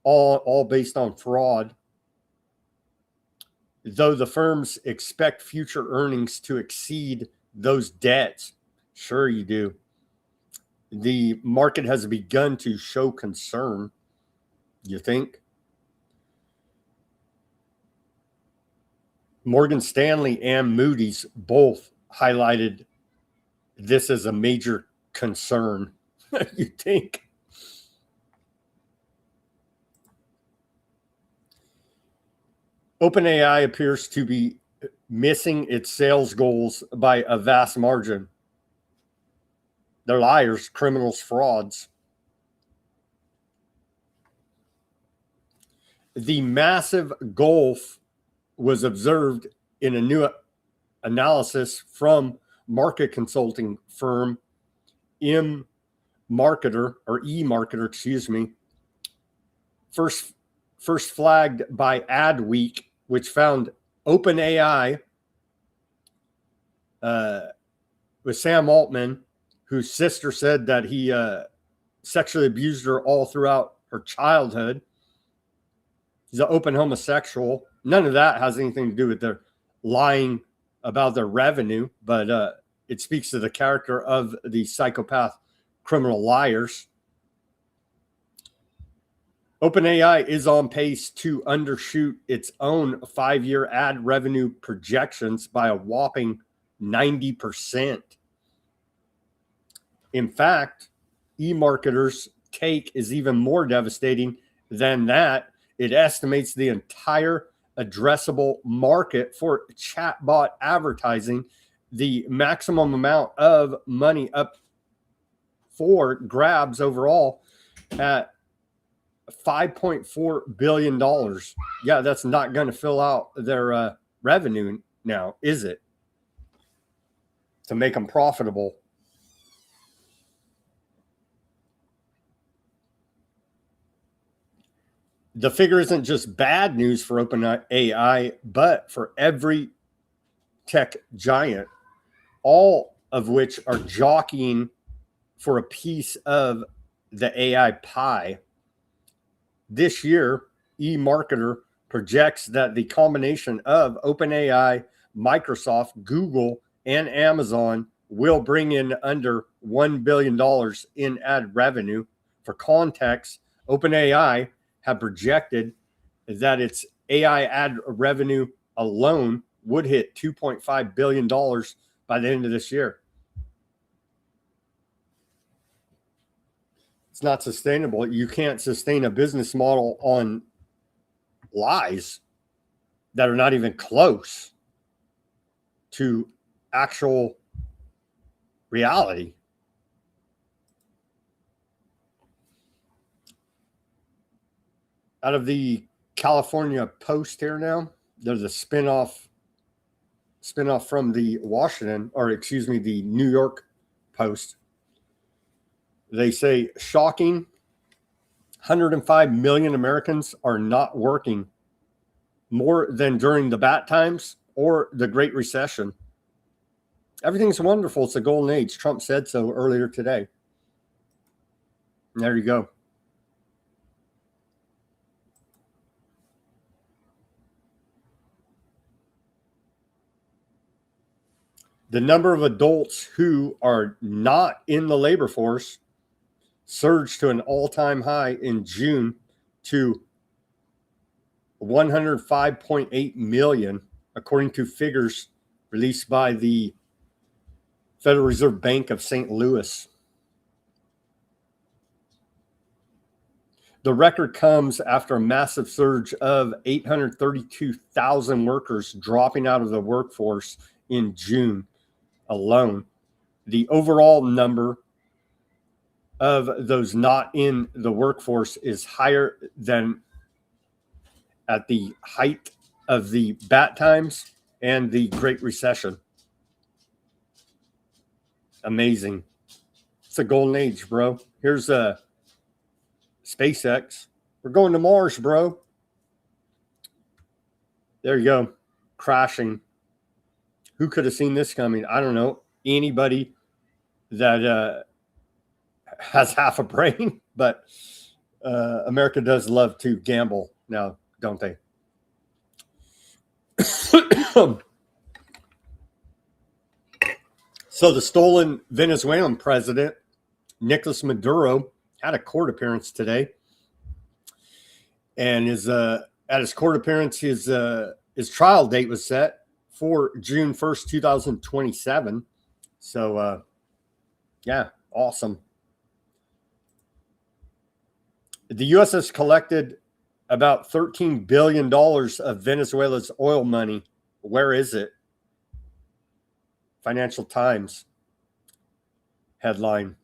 Speaker 2: all based on fraud. Though the firms expect future earnings to exceed those debts. Sure you do. The market has begun to show concern, you think? Morgan Stanley and Moody's both highlighted this as a major concern. You think? OpenAI appears to be missing its sales goals by a vast margin. They're liars, criminals, frauds. The massive gulf was observed in a new analysis from market consulting firm eMarketer, first flagged by Adweek, which found OpenAI with Sam Altman, whose sister said that he sexually abused her all throughout her childhood. He's an open homosexual. None of that has anything to do with their lying about their revenue, but it speaks to the character of the psychopath criminal liars. OpenAI is on pace to undershoot its own 5-year ad revenue projections by a whopping 90%. In fact, eMarketer's take is even more devastating than that. It estimates the entire addressable market for chatbot advertising, the maximum amount of money up for grabs overall, at $5.4 billion. Yeah, that's not going to fill out their revenue now, is it? To make them profitable. The figure isn't just bad news for OpenAI, but for every tech giant, all of which are jockeying for a piece of the AI pie. This year, eMarketer projects that the combination of OpenAI, Microsoft, Google, and Amazon will bring in under $1 billion in ad revenue. For context, OpenAI have projected that its AI ad revenue alone would hit $2.5 billion by the end of this year. It's not sustainable. You can't sustain a business model on lies that are not even close to actual reality. Out of the California Post here now, there's a spinoff from the the New York Post. They say, shocking, 105 million Americans are not working more than during the bad times or the Great Recession. Everything's wonderful. It's a golden age. Trump said so earlier today. And there you go. The number of adults who are not in the labor force surged to an all-time high in June to 105.8 million, according to figures released by the Federal Reserve Bank of St. Louis. The record comes after a massive surge of 832,000 workers dropping out of the workforce in June alone. The overall number of those not in the workforce is higher than at the height of the bad times and the Great Recession. Amazing. It's a golden age, bro. Here's SpaceX. We're going to Mars, bro. There you go. Crashing. Who could have seen this coming? I don't know. Anybody that has half a brain, but America does love to gamble now, don't they? So the stolen Venezuelan president, Nicolas Maduro, had a court appearance today. And at his court appearance, his trial date was set for June 1st, 2027. So, yeah, awesome. The U.S. has collected about $13 billion of Venezuela's oil money. Where is it? Financial Times headline.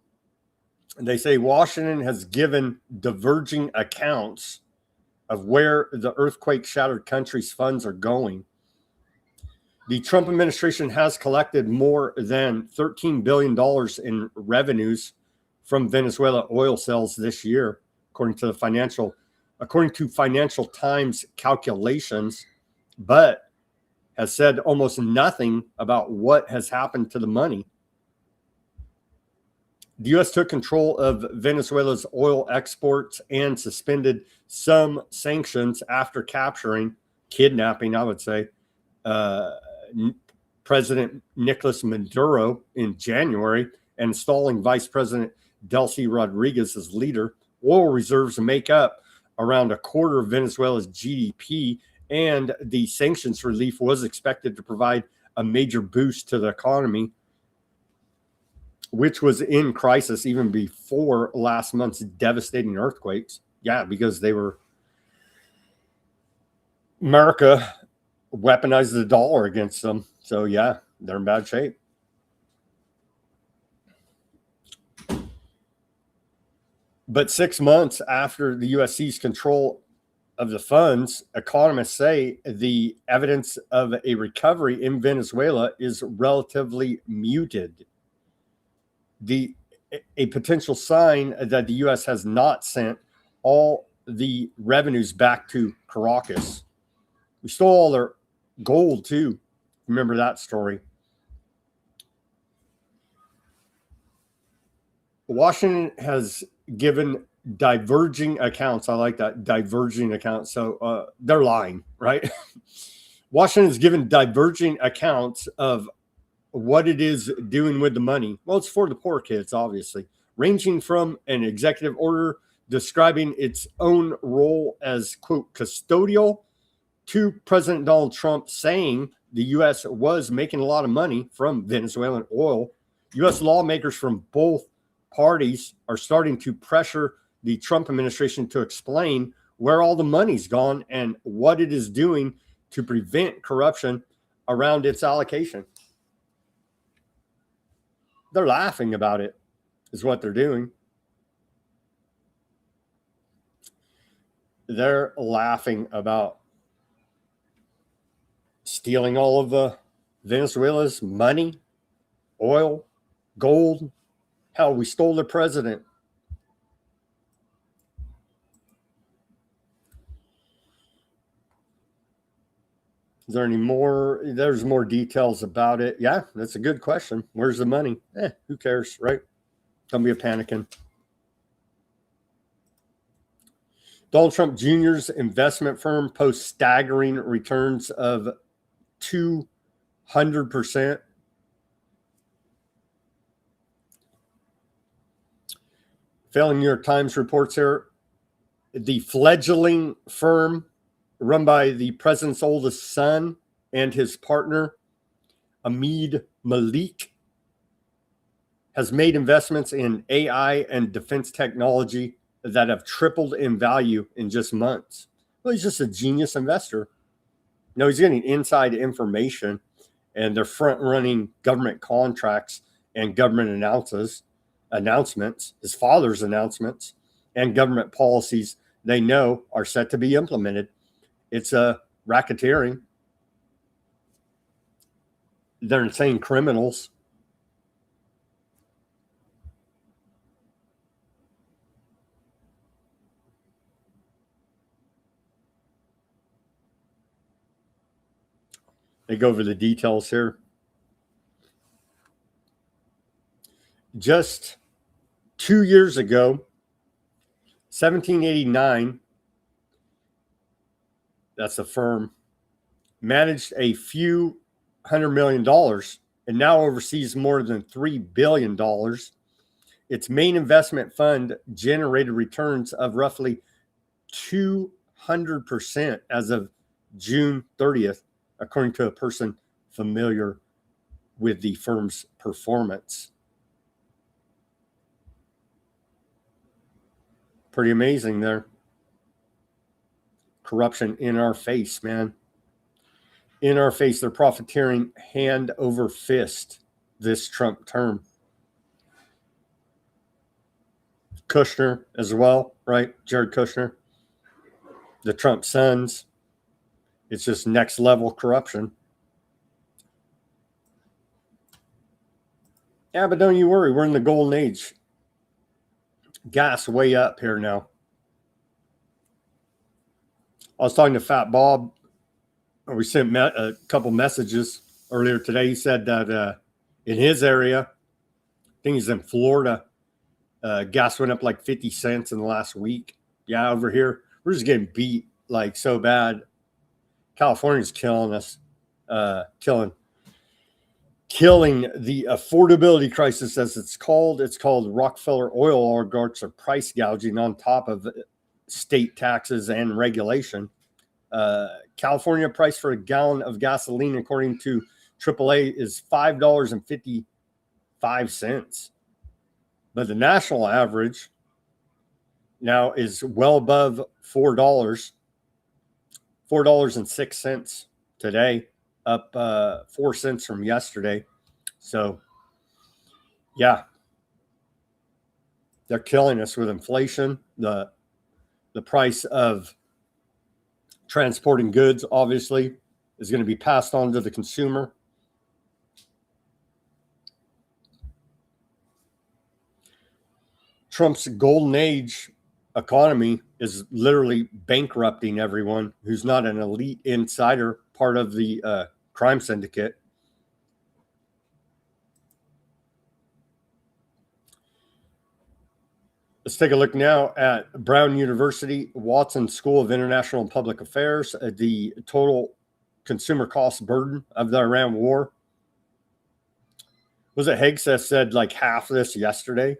Speaker 2: They say Washington has given diverging accounts of where the earthquake-shattered country's funds are going. The Trump administration has collected more than $13 billion in revenues from Venezuela oil sales this year, according to Financial Times calculations, but has said almost nothing about what has happened to the money. The U.S. took control of Venezuela's oil exports and suspended some sanctions after kidnapping, I would say, President Nicolas Maduro in January and installing Vice President Delcy Rodriguez as leader. Oil reserves make up around a quarter of Venezuela's GDP, and the sanctions relief was expected to provide a major boost to the economy, which was in crisis even before last month's devastating earthquakes. Yeah, because America weaponized the dollar against them. So, yeah, they're in bad shape. But 6 months after the U.S. seized control of the funds, economists say the evidence of a recovery in Venezuela is relatively muted. A potential sign that the U.S. has not sent all the revenues back to Caracas. We stole all their gold, too. Remember that story. Washington has given diverging accounts. I like that, diverging accounts. So they're lying, right? Washington has given diverging accounts of what it is doing with the money. Well, it's for the poor kids, obviously, ranging from an executive order describing its own role as, quote, custodial, to President Donald Trump saying the U.S. was making a lot of money from Venezuelan oil. U.S. lawmakers from both parties are starting to pressure the Trump administration to explain where all the money's gone and what it is doing to prevent corruption around its allocation. They're laughing about it, is what they're doing. They're laughing about stealing all of Venezuela's money, oil, gold. Hell, we stole the president. Is there any more? There's more details about it. Yeah, that's a good question. Where's the money? Who cares, right? Don't be a panicking. Donald Trump Jr.'s investment firm posts staggering returns of 200%. Failing New York Times reports here, the fledgling firm run by the president's oldest son and his partner, Ahmed Malik, has made investments in AI and defense technology that have tripled in value in just months. Well, he's just a genius investor. No, he's getting inside information, and they're front-running government contracts and government announcements, his father's announcements, and government policies they know are set to be implemented. It's a racketeering. They're insane criminals. They go over the details here. Just 2 years ago, 1789, that's a firm, managed a few $100 million and now oversees more than $3 billion. Its main investment fund generated returns of roughly 200% as of June 30th, according to a person familiar with the firm's performance. Pretty amazing there. Corruption in our face, man. In our face. They're profiteering hand over fist this Trump term. Kushner as well, right? Jared Kushner. The Trump sons. It's just next level corruption. Yeah, but don't you worry. We're in the golden age. Gas way up here now. I was talking to Fat Bob. We sent a couple messages earlier today. He said that in his area, I think he's in Florida, gas went up like 50 cents in the last week. Yeah, over here, we're just getting beat like so bad. California's killing us, killing the affordability crisis, as it's called. It's called Rockefeller oil oligarchs are price gouging on top of state taxes and regulation. California price for a gallon of gasoline, according to AAA, is $5.55. But the national average now is well above $4. $4.06 today, up 4 cents from yesterday. So, yeah, they're killing us with inflation. The price of transporting goods, obviously, is going to be passed on to the consumer. Trump's golden age economy is literally bankrupting everyone who's not an elite insider, part of the crime syndicate. Let's take a look now at Brown University, Watson School of International and Public Affairs, the total consumer cost burden of the Iran war. Was it Hegseth said like half this yesterday?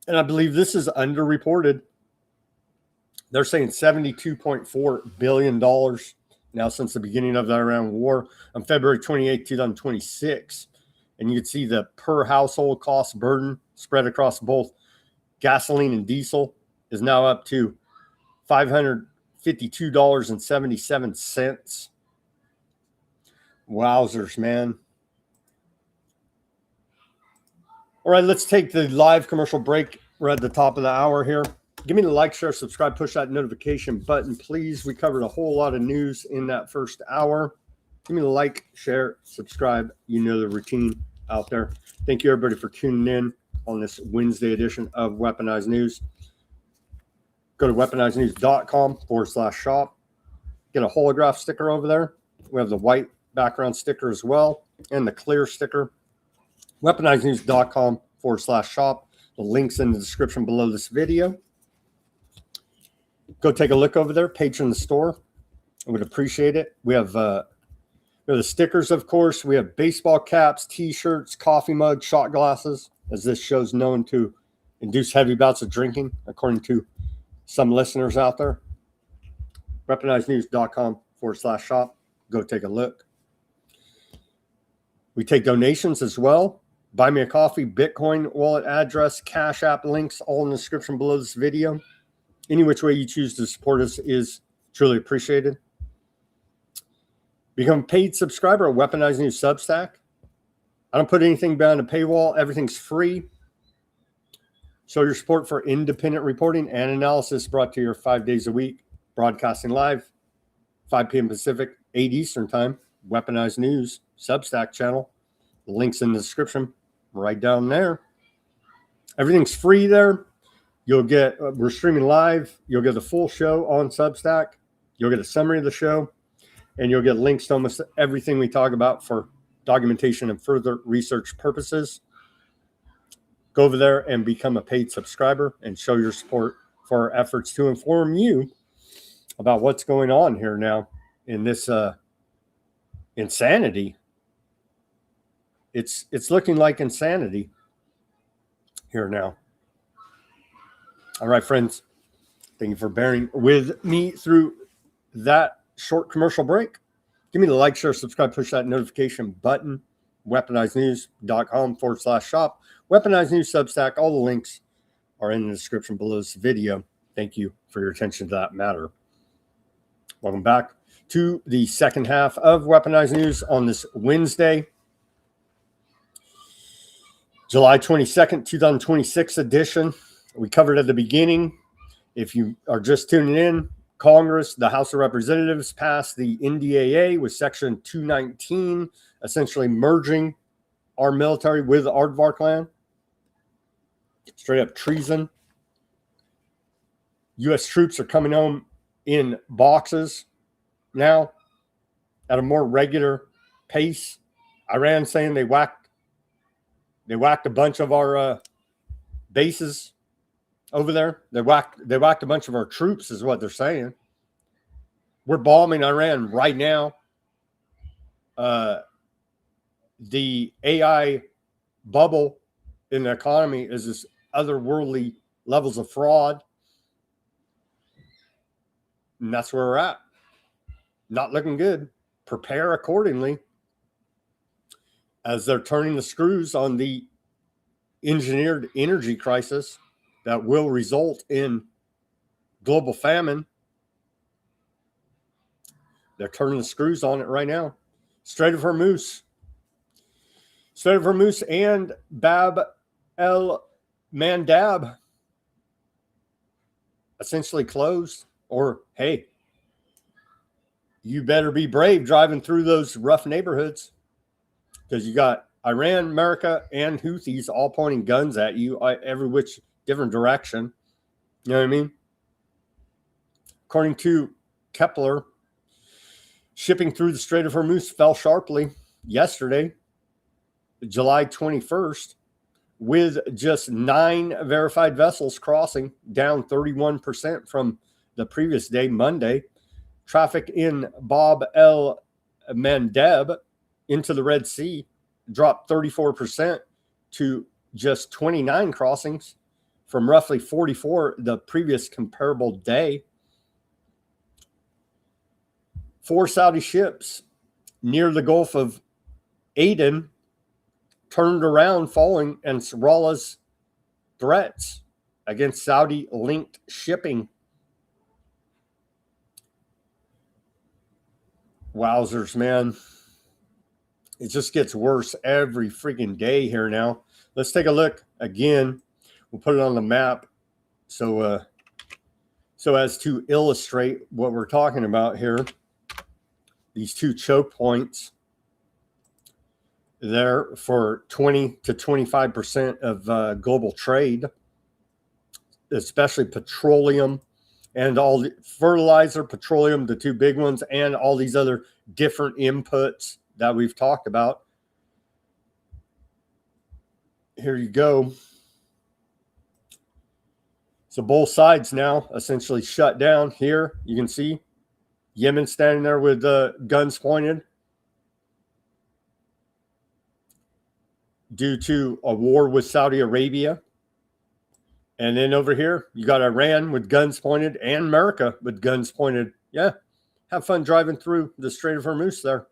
Speaker 2: And I believe this is underreported. They're saying $72.4 billion now since the beginning of the Iran war on February 28, 2026. And you can see the per household cost burden spread across both gasoline and diesel is now up to $552.77. Wowzers, man. All right, let's take the live commercial break. We're at the top of the hour here. Give me the like, share, subscribe, push that notification button, please. We covered a whole lot of news in that first hour. Give me the like, share, subscribe. You know the routine out there. Thank you, everybody, for tuning in on this Wednesday edition of Weaponized News. Go to weaponizednews.com/shop. Get a holograph sticker over there. We have the white background sticker as well, and the clear sticker. weaponizednews.com/shop. The link's in the description below this video. Go take a look over there. Patron the store. I would appreciate it. We have the stickers, of course. We have baseball caps, t-shirts, coffee mugs, shot glasses, as this show's known to induce heavy bouts of drinking, according to some listeners out there. weaponizednews.com/shop. Go take a look. We take donations as well. Buy me a coffee, Bitcoin, wallet address, Cash App links, all in the description below this video. Any which way you choose to support us is truly appreciated. Become a paid subscriber at Weaponized News Substack. I don't put anything behind a paywall. Everything's free. Show your support for independent reporting and analysis brought to you 5 days a week. Broadcasting live, 5 p.m. Pacific, 8 Eastern Time. Weaponized News Substack channel. The link's in the description right down there. Everything's free there. You'll get, we're streaming live. You'll get the full show on Substack. You'll get a summary of the show. And you'll get links to almost everything we talk about for documentation and further research purposes. Go over there and become a paid subscriber and show your support for our efforts to inform you about what's going on here now in this insanity. It's looking like insanity here now. All right, friends. Thank you for bearing with me through that short commercial break. Give me the like, share, subscribe, push that notification button. weaponizednews.com/shop. Weaponized News Substack. All the links are in the description below this video. Thank you for your attention to that matter. Welcome back to the second half of Weaponized News on this Wednesday, July 22nd, 2026 edition. We covered at the beginning. If you are just tuning in, Congress, the House of Representatives, passed the NDAA with Section 219, essentially merging our military with Aardvark land. Straight up treason. U.S. troops are coming home in boxes now at a more regular pace. Iran saying they whacked a bunch of our bases over there. They whacked a bunch of our troops, is what they're saying. We're bombing Iran right now. The AI bubble in the economy is this otherworldly levels of fraud. And that's where we're at. Not looking good. Prepare accordingly as they're turning the screws on the engineered energy crisis that will result in global famine. They're turning the screws on it right now. Strait of Hormuz and Bab el-Mandab essentially closed. Or, hey, you better be brave driving through those rough neighborhoods, because you got Iran, America, and Houthis all pointing guns at you, every which different direction. You know what I mean? According to Kepler, shipping through the Strait of Hormuz fell sharply yesterday, July 21st, with just 9 verified vessels crossing, down 31% from the previous day, Monday. Traffic in Bab el-Mandeb into the Red Sea dropped 34% to just 29 crossings from roughly 44 the previous comparable day. 4 Saudi ships near the Gulf of Aden turned around following Nasrallah's threats against Saudi-linked shipping. Wowzers, man. It just gets worse every freaking day here now. Let's take a look again. We'll put it on the map so as to illustrate what we're talking about here. These 2 choke points there for 20 to 25% of global trade, especially petroleum, and all the fertilizer, petroleum, the two big ones, and all these other different inputs that we've talked about. Here you go. So both sides now essentially shut down. Here you can see Yemen standing there with guns pointed due to a war with Saudi Arabia. And then over here, you got Iran with guns pointed and America with guns pointed. Yeah, have fun driving through the Strait of Hormuz there.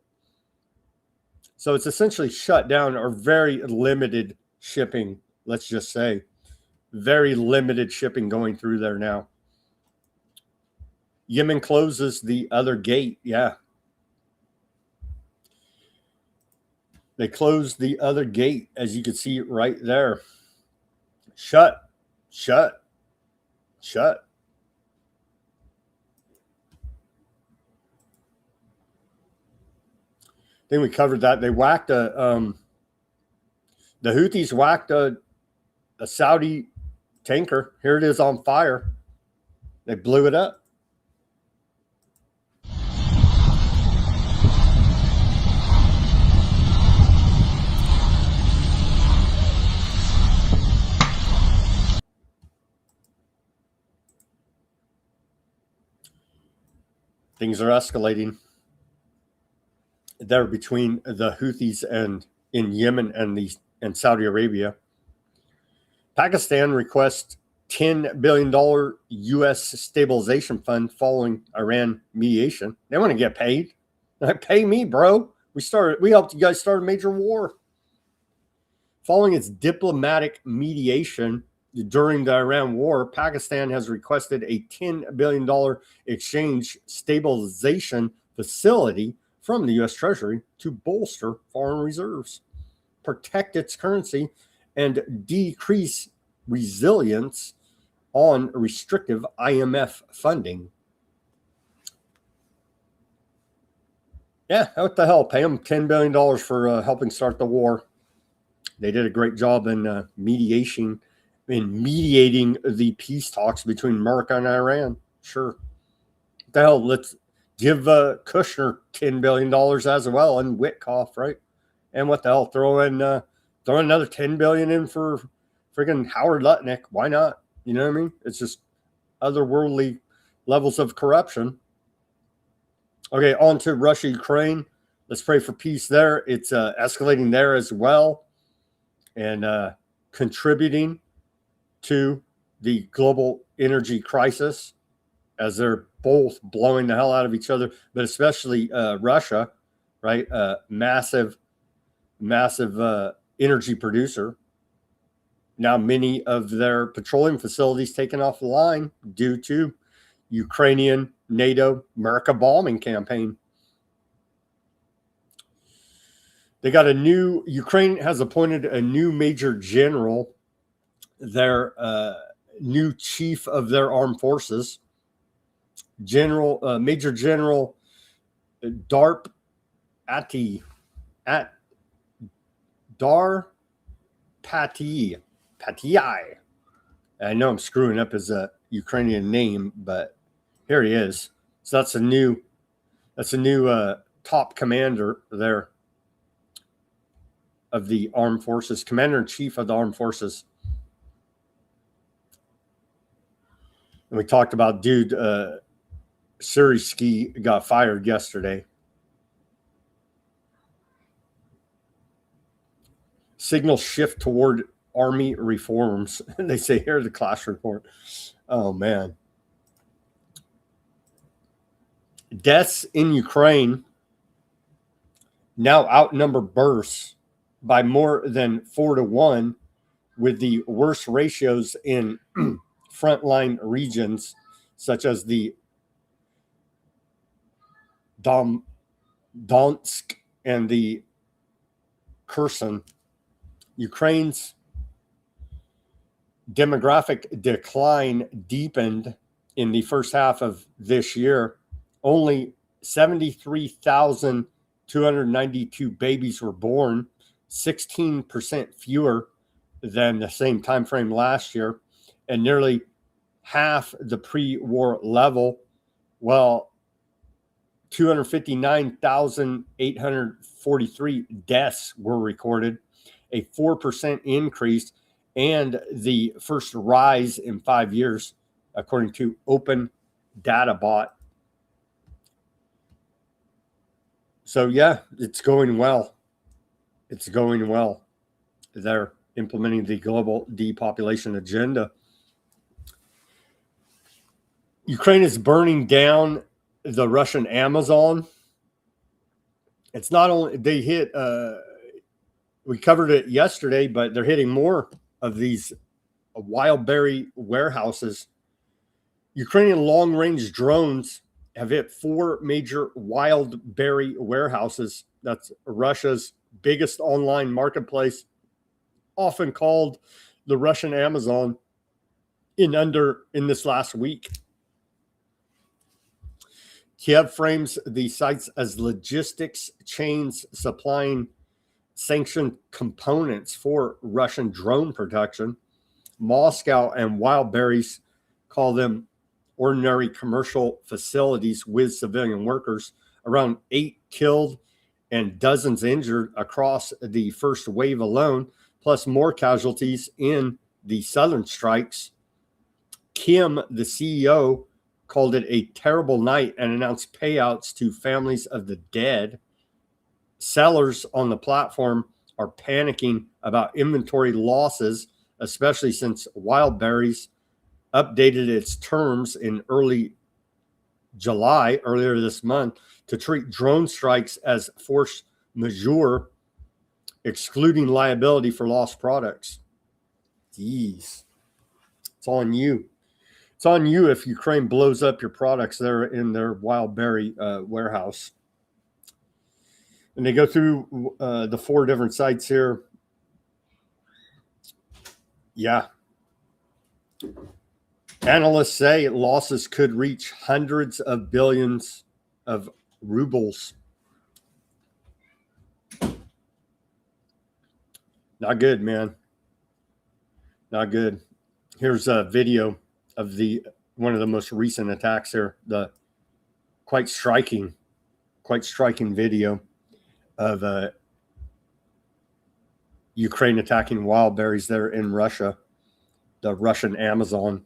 Speaker 2: So it's essentially shut down or very limited shipping, let's just say. Very limited shipping going through there now. Yemen closes the other gate. Yeah. They closed the other gate, as you can see right there. Shut. Shut. Shut. I think we covered that. They whacked the Houthis whacked a Saudi tanker. Here it is on fire. They blew it up. Things are escalating there between the Houthis and in Yemen and Saudi Arabia. Pakistan requests $10 billion U.S. stabilization fund following Iran mediation. They want to get paid. Pay me, bro. We helped you guys start a major war. Following its diplomatic mediation during the Iran war, Pakistan has requested a $10 billion exchange stabilization facility from the U.S. Treasury to bolster foreign reserves, protect its currency, and decrease resilience on restrictive IMF funding. Yeah, what the hell? Pay them $10 billion for helping start the war. They did a great job in mediating the peace talks between America and Iran. Sure. What the hell? Let's give Kushner $10 billion as well, and Witkoff, right? And what the hell? Throw another $10 billion in for friggin' Howard Lutnick. Why not? You know what I mean? It's just otherworldly levels of corruption. Okay, on to Russia, Ukraine. Let's pray for peace there. It's escalating there as well, and contributing to the global energy crisis as they're both blowing the hell out of each other, but especially Russia, right? Massive energy producer. Now many of their petroleum facilities taken off the line due to Ukrainian NATO America bombing campaign. Ukraine has appointed a new major general, their new chief of their armed forces, Major General Dar Pati. I know I'm screwing up his Ukrainian name, but here he is. So that's a new top commander there of the armed forces, commander-in-chief of the armed forces. And we talked about Syrsky got fired yesterday. Signal shift toward army reforms. They say here's the class report. Oh man. Deaths in Ukraine now outnumber births by more than 4-1, with the worst ratios in frontline regions such as the Donetsk and the Kherson. Ukraine's demographic decline deepened in the first half of this year. Only 73,292 babies were born, 16% fewer than the same time frame last year, and nearly half the pre-war level. Well, 259,843 deaths were recorded, a 4% increase, and the first rise in 5 years, according to Open Data Bot. So yeah, it's going well. It's going well. They're implementing the global depopulation agenda. Ukraine is burning down the Russian Amazon. It's not only they hit, we covered it yesterday, but they're hitting more of these wildberry warehouses. Ukrainian long-range drones have hit 4 major wildberry warehouses. That's Russia's biggest online marketplace, often called the Russian Amazon, in this last week. Kiev frames the sites as logistics chains supplying sanctioned components for Russian drone production. Moscow and Wildberries call them ordinary commercial facilities with civilian workers. Around 8 killed and dozens injured across the first wave alone, plus more casualties in the southern strikes. Kim, the CEO, called it a terrible night and announced payouts to families of the dead. Sellers on the platform are panicking about inventory losses, especially since Wildberries updated its terms in earlier this month, to treat drone strikes as force majeure, excluding liability for lost products. Jeez. It's on you. It's on you if Ukraine blows up your products there in their Wildberry warehouse. And they go through the 4 different sites here. Yeah. Analysts say losses could reach hundreds of billions of rubles. Not good, man. Not good. Here's a video of one of the most recent attacks here. The quite striking video of Ukraine attacking Wildberries there in Russia, the Russian Amazon.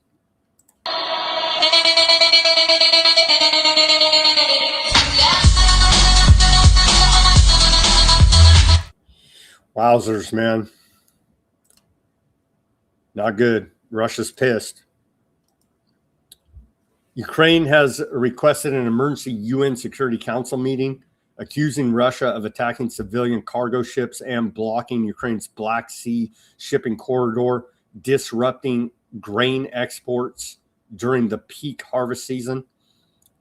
Speaker 2: Wowzers, man. Not good. Russia's pissed. Ukraine has requested an emergency UN Security Council meeting, accusing Russia of attacking civilian cargo ships and blocking Ukraine's Black Sea shipping corridor, disrupting grain exports during the peak harvest season.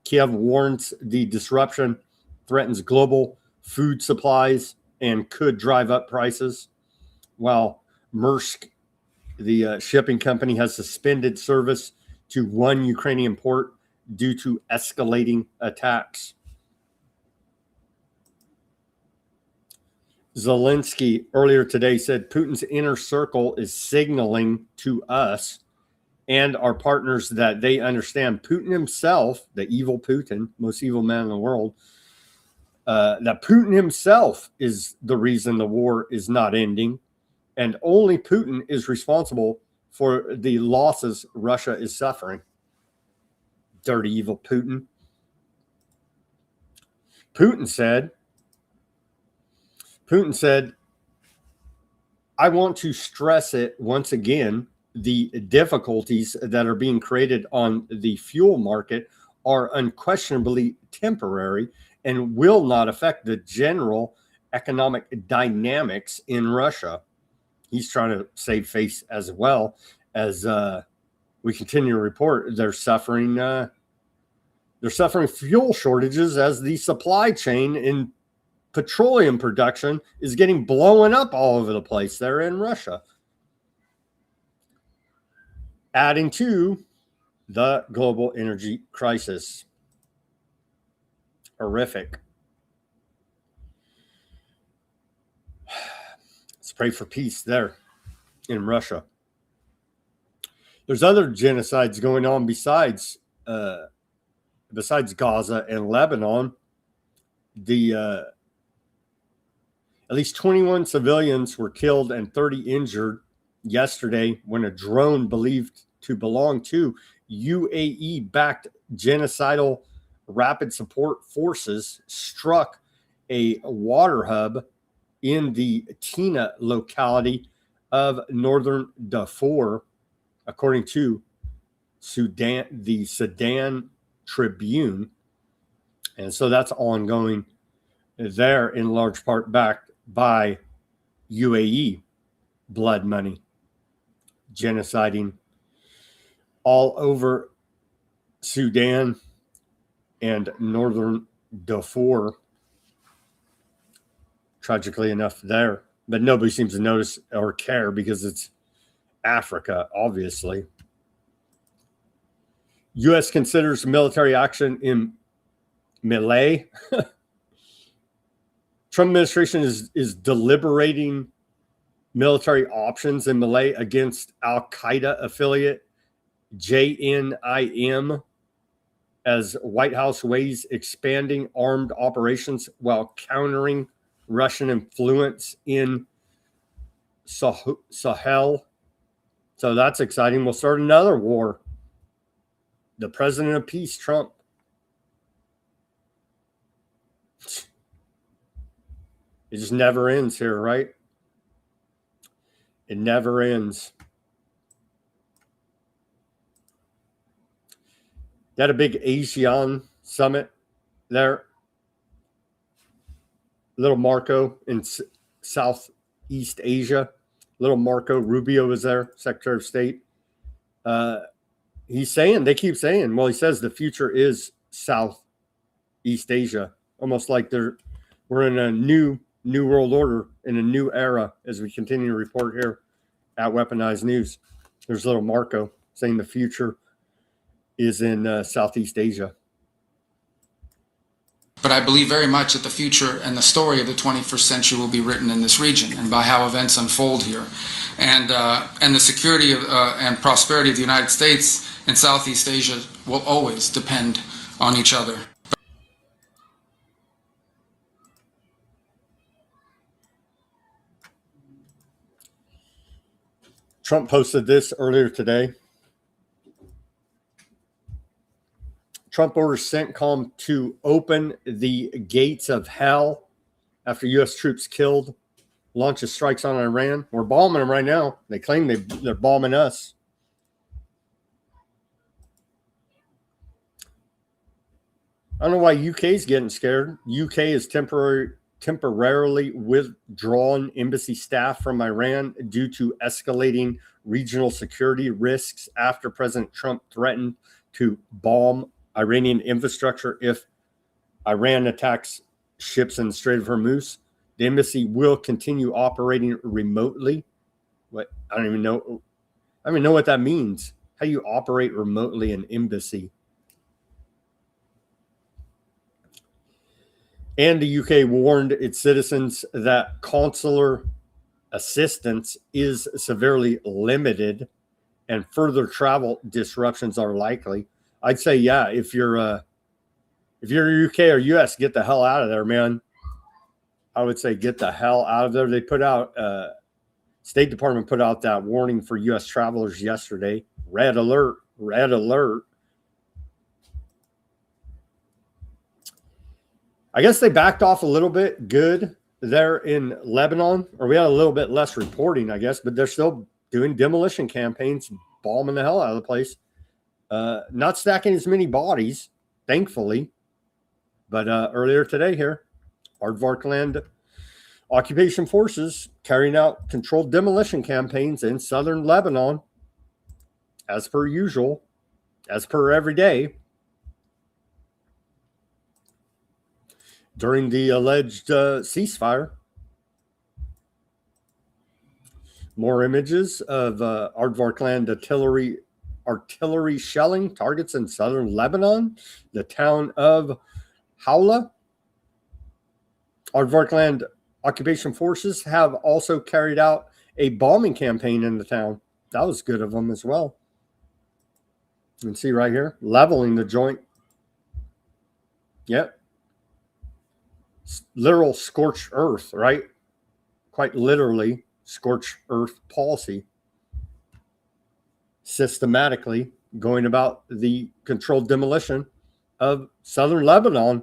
Speaker 2: Kiev warns the disruption threatens global food supplies and could drive up prices, while Maersk, the shipping company, has suspended service to one Ukrainian port due to escalating attacks. Zelensky earlier today said Putin's inner circle is signaling to us and our partners that they understand Putin himself, the evil Putin, most evil man in the world, that Putin himself is the reason the war is not ending, and only Putin is responsible for the losses Russia is suffering. Dirty, evil Putin. Putin said, I want to stress it once again, the difficulties that are being created on the fuel market are unquestionably temporary and will not affect the general economic dynamics in Russia. He's trying to save face as well as we continue to report they're suffering fuel shortages as the supply chain in petroleum production is getting blown up all over the place there in Russia, adding to the global energy crisis. Horrific. Let's pray for peace there in Russia. There's other genocides going on besides Gaza and Lebanon. At least 21 civilians were killed and 30 injured yesterday when a drone believed to belong to UAE-backed genocidal rapid support forces struck a water hub in the Tina locality of northern Darfur, according to the Sudan Tribune. And so that's ongoing there, in large part backed by UAE blood money, genociding all over Sudan and northern Darfur, tragically enough there. But nobody seems to notice or care because it's Africa, obviously. U.S. considers military action in Mali. Trump administration is deliberating military options in Mali against Al-Qaeda affiliate JNIM as White House weighs expanding armed operations while countering Russian influence in Sahel. So that's exciting. We'll start another war. The president of peace, Trump. It just never ends here, right? It never ends. They had a big ASEAN summit there. Little Marco in Southeast Asia. Little Marco Rubio was there, Secretary of State. He's saying, they keep saying, well, he says the future is Southeast Asia. Almost like we're in a new world order, in a new era, as we continue to report here at Weaponized News. There's little Marco saying the future is in Southeast Asia.
Speaker 7: But I believe very much that the future and the story of the 21st century will be written in this region and by how events unfold here. And the security and prosperity of the United States and Southeast Asia will always depend on each other.
Speaker 2: Trump posted this earlier today. Trump orders CENTCOM to open the gates of hell after U.S. troops killed, launches strikes on Iran. We're bombing them right now. They claim they're bombing us. I don't know why UK is getting scared. UK is temporarily withdrawn embassy staff from Iran due to escalating regional security risks after President Trump threatened to bomb Iranian infrastructure if Iran attacks ships in the Strait of Hormuz. The embassy will continue operating remotely. I don't even know what that means. How do you operate remotely an embassy? And the UK warned its citizens that consular assistance is severely limited and further travel disruptions are likely. I'd say, yeah, if you're UK or US, get the hell out of there, man. I would say get the hell out of there. They put out, State Department put out that warning for US travelers yesterday. Red alert, red alert. I guess they backed off a little bit good there in Lebanon, or we had a little bit less reporting, I guess, but they're still doing demolition campaigns, bombing the hell out of the place. Not stacking as many bodies, thankfully. But earlier today here, Aardvark land occupation forces carrying out controlled demolition campaigns in southern Lebanon, as per usual, as per every day. During the alleged ceasefire. More images of Aardvark land artillery shelling targets in southern Lebanon, the town of Hawla. Aardvark land occupation forces have also carried out a bombing campaign in the town. That was good of them as well. You can see right here, leveling the joint. Yep. Literal scorched earth, right? Quite literally scorched earth policy. Systematically going about the controlled demolition of southern Lebanon.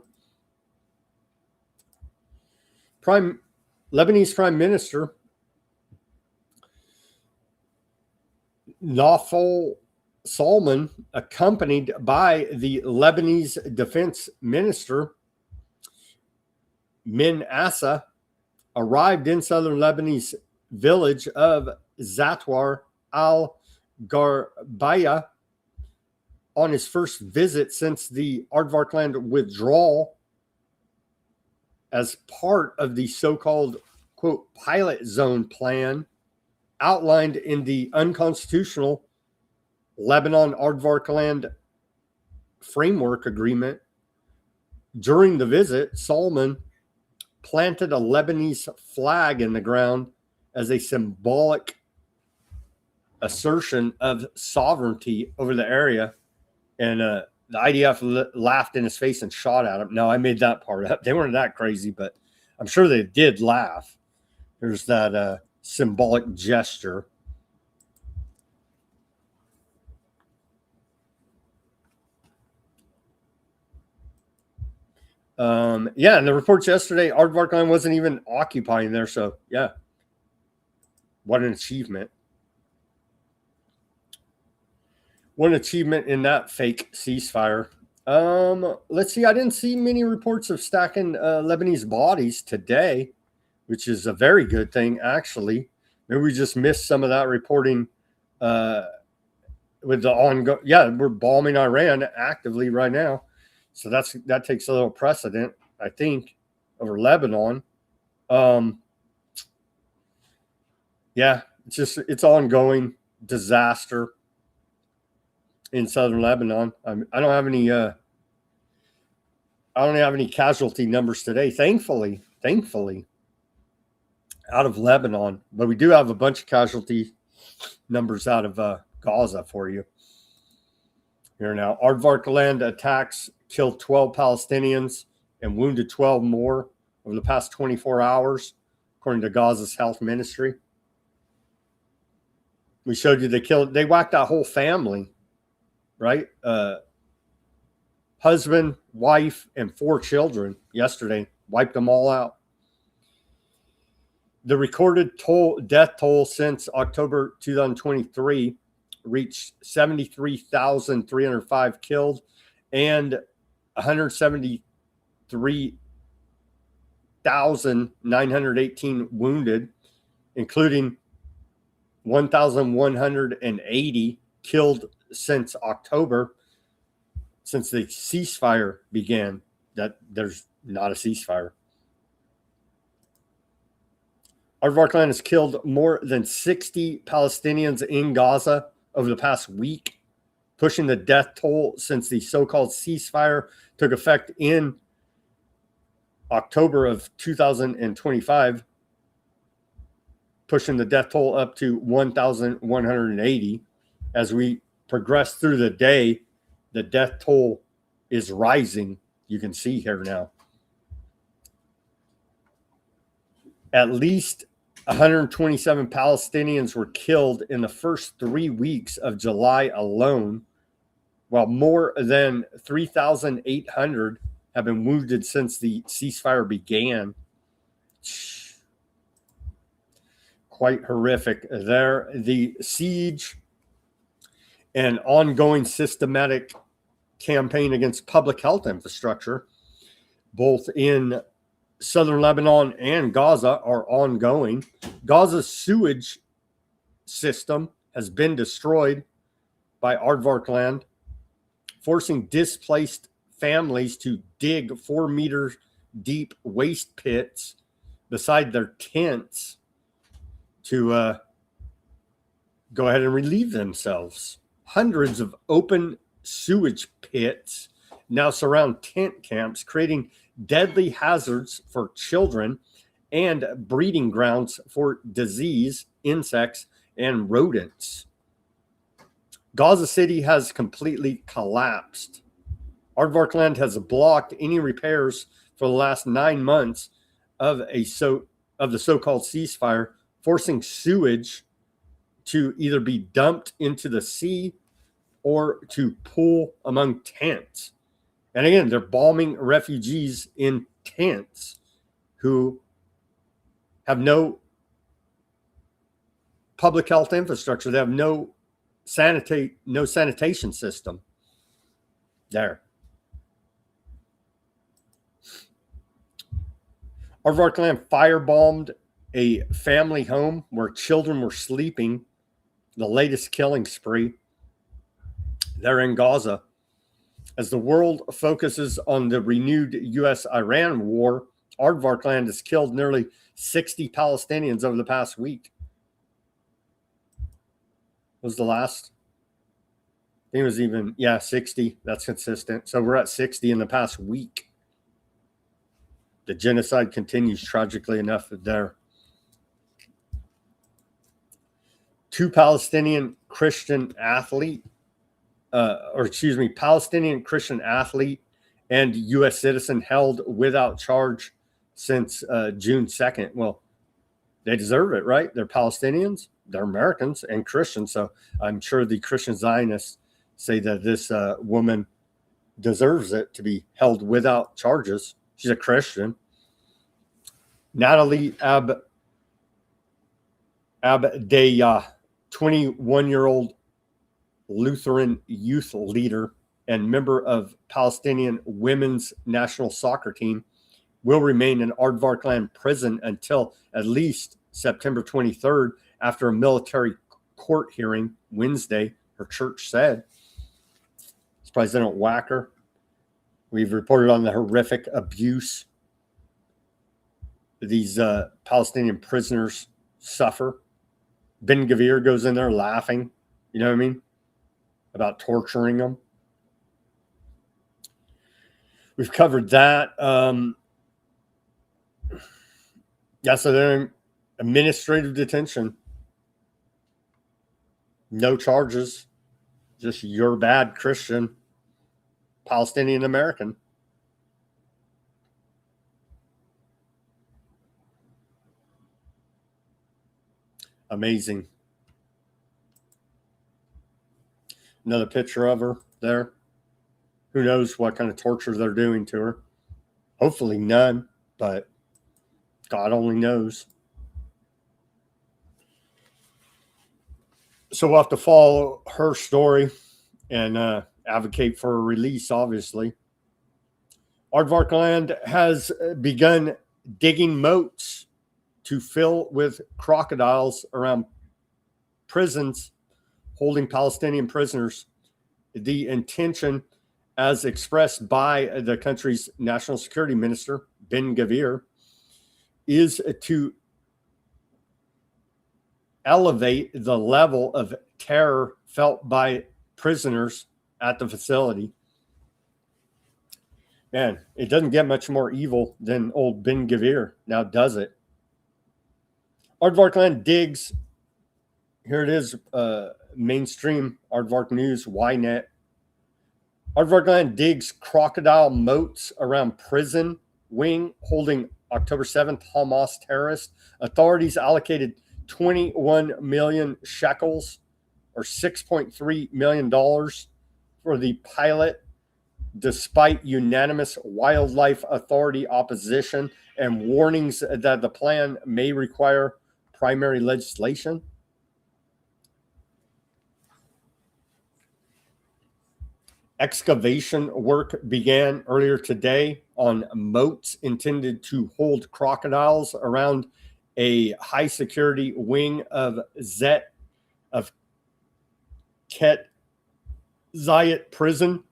Speaker 2: Lebanese Prime Minister Nawfal Salman, accompanied by the Lebanese Defense Minister Min Assa, arrived in southern Lebanese village of Zatwar al-Garbaya on his first visit since the Aardvarkland withdrawal as part of the so-called, quote, pilot zone plan outlined in the unconstitutional Lebanon Aardvarkland framework agreement. During the visit, Salman planted a Lebanese flag in the ground as a symbolic assertion of sovereignty over the area. And the IDF laughed in his face and shot at him. No, I made that part up. They weren't that crazy, but I'm sure they did laugh. There's that symbolic gesture. Yeah, and the reports yesterday, Aardvarkland wasn't even occupying there. So, yeah, what an achievement. What an achievement in that fake ceasefire. Let's see. I didn't see many reports of stacking Lebanese bodies today, which is a very good thing, actually. Maybe we just missed some of that reporting with the ongoing. Yeah, we're bombing Iran actively right now. So that takes a little precedent, I think, over Lebanon. Yeah, it's ongoing disaster in southern Lebanon. I don't have any casualty numbers today, thankfully, out of Lebanon, but we do have a bunch of casualty numbers out of Gaza for you here now. Aardvarkland attacks killed 12 Palestinians and wounded 12 more over the past 24 hours, according to Gaza's health ministry. We showed you they whacked that whole family, right? Husband, wife, and 4 children yesterday. Wiped them all out. The recorded death toll since October 2023 reached 73,305 killed and 173,918 wounded, including 1,180 killed since October, since the ceasefire began. That there's not a ceasefire. Aardvarkland has killed more than 60 Palestinians in Gaza over the past week, pushing the death toll since the so-called ceasefire took effect in October of 2025, pushing the death toll up to 1,180. As we progress through the day, the death toll is rising. You can see here now. At least 127 Palestinians were killed in the first 3 weeks of July alone, while more than 3,800 have been wounded since the ceasefire began. Quite horrific there. The siege and ongoing systematic campaign against public health infrastructure, both in southern Lebanon and Gaza, are ongoing. Gaza's sewage system has been destroyed by Aardvarkland, forcing displaced families to dig 4 meters deep waste pits beside their tents to go ahead and relieve themselves. Hundreds of open sewage pits now surround tent camps, creating deadly hazards for children and breeding grounds for disease, insects, and rodents. Gaza City has completely collapsed. Aardvarkland has blocked any repairs for the last 9 months of the so-called ceasefire, forcing sewage to either be dumped into the sea or to pool among tents. And again, they're bombing refugees in tents who have no public health infrastructure. They have no sanitation system there. Aardvarkland firebombed a family home where children were sleeping. The latest killing spree there in Gaza. As the world focuses on the renewed U.S.-Iran war, Aardvarkland has killed nearly 60 Palestinians over the past week. Was the last? I think it was even, 60. That's consistent. So we're at 60 in the past week. The genocide continues, tragically enough, there. 2 Palestinian Christian athlete, Palestinian Christian athlete and U.S. citizen held without charge since June 2nd. Well, they deserve it, right? They're Palestinians, they're Americans and Christians. So I'm sure the Christian Zionists say that this woman deserves it to be held without charges. She's a Christian. Natalie Abdeyah, 21-year-old Lutheran youth leader and member of Palestinian women's national soccer team, will remain in Aardvarkland prison until at least September 23rd after a military court hearing Wednesday, her church said. Surprised they don't whack her. We've reported on the horrific abuse these Palestinian prisoners suffer. Ben Gvir goes in there laughing, you know what I mean, about torturing them. We've covered that. So they're in administrative detention. No charges. Just you're bad Christian Palestinian American. Amazing. Another picture of her there. Who knows what kind of torture they're doing to her. Hopefully none, but God only knows. So we'll have to follow her story and advocate for a release, obviously. Aardvarkland has begun digging moats to fill with crocodiles around prisons holding Palestinian prisoners. The intention, as expressed by the country's national security minister, Ben Gvir, is to elevate the level of terror felt by prisoners at the facility. Man, it doesn't get much more evil than old Ben Gvir, now does it? Aardvarkland digs, here it is, mainstream Aardvark News, Ynet. Aardvarkland digs crocodile moats around prison wing holding October 7th Hamas terrorists. Authorities allocated 21 million shekels, or $6.3 million, for the pilot, despite unanimous wildlife authority opposition and warnings that the plan may require primary legislation. Excavation work began earlier today on moats intended to hold crocodiles around a high security wing of Ket Zayat prison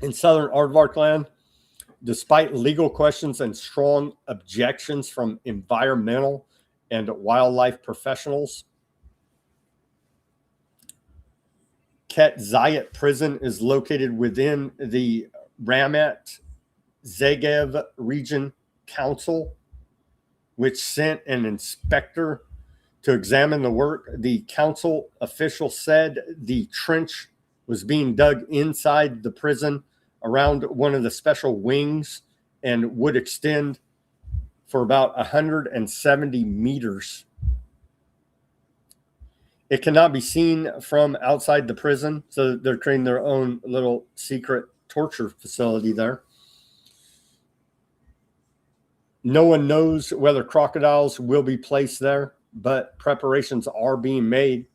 Speaker 2: in southern Aardvarkland, despite legal questions and strong objections from environmental and wildlife professionals. Ket Zayat prison is located within the Ramat Zegev Region Council, which sent an inspector to examine the work. The council official said the trench was being dug inside the prison around one of the special wings and would extend for about 170 meters. It cannot be seen from outside the prison, so they're creating their own little secret torture facility there. No one knows whether crocodiles will be placed there, but preparations are being made.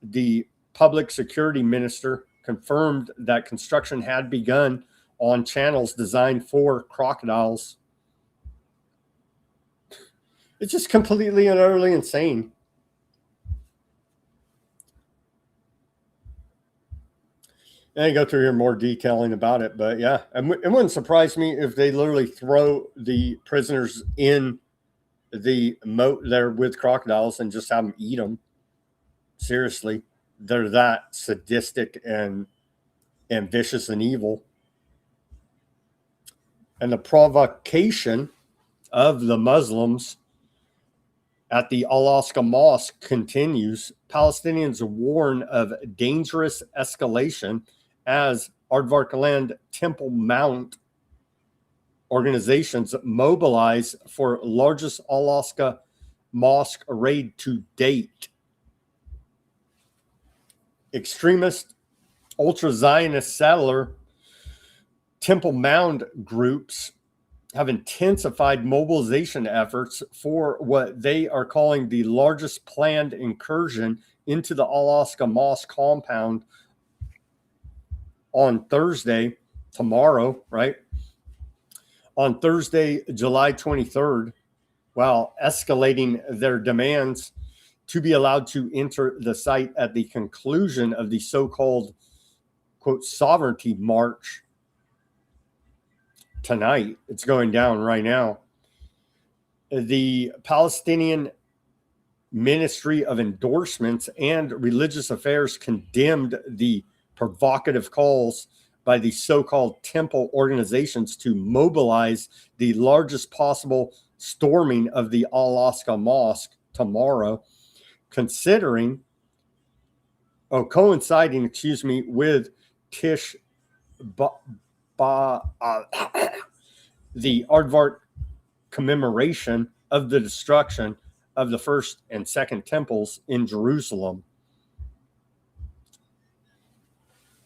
Speaker 2: The public security minister confirmed that construction had begun on channels designed for crocodiles. It's just completely and utterly insane. And I go through here more detailing about it, but yeah, it wouldn't surprise me if they literally throw the prisoners in the moat there with crocodiles and just have them eat them. Seriously, they're that sadistic and vicious and evil. And the provocation of the Muslims at the Al-Aqsa Mosque continues. Palestinians warn of dangerous escalation as Aardvark Land Temple Mount organizations mobilize for largest Al-Aqsa Mosque raid to date. Extremist ultra-Zionist settler Temple Mount groups have intensified mobilization efforts for what they are calling the largest planned incursion into the Al-Aqsa Mosque compound on Thursday, tomorrow, right? On Thursday, July 23rd, while escalating their demands to be allowed to enter the site at the conclusion of the so-called, quote, sovereignty march tonight. It's going down right now. The Palestinian Ministry of Endorsements and Religious Affairs condemned the provocative calls by the so-called temple organizations to mobilize the largest possible storming of the Al-Aqsa Mosque tomorrow, coinciding, with Tish the Aardvark commemoration of the destruction of the first and second temples in Jerusalem.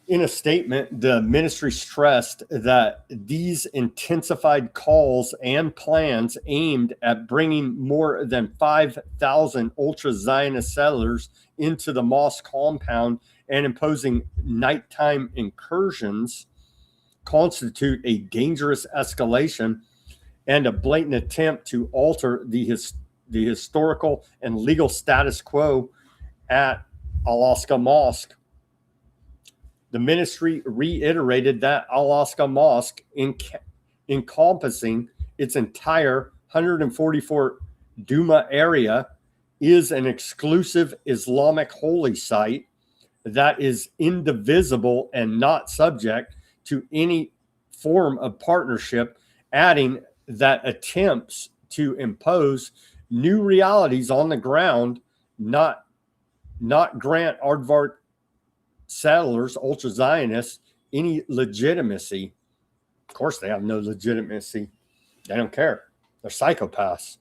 Speaker 2: In a statement, the ministry stressed that these intensified calls and plans aimed at bringing more than 5,000 ultra-Zionist settlers into the mosque compound and imposing nighttime incursions constitute a dangerous escalation and a blatant attempt to alter the historical and legal status quo at Al-Aqsa Mosque. The ministry reiterated that Al-Aqsa Mosque, encompassing its entire 144 Duma area, is an exclusive Islamic holy site that is indivisible and not subject to any form of partnership, adding that attempts to impose new realities on the ground not grant Aardvark settlers, ultra-Zionists, any legitimacy. Of course, they have no legitimacy. They don't care. They're psychopaths.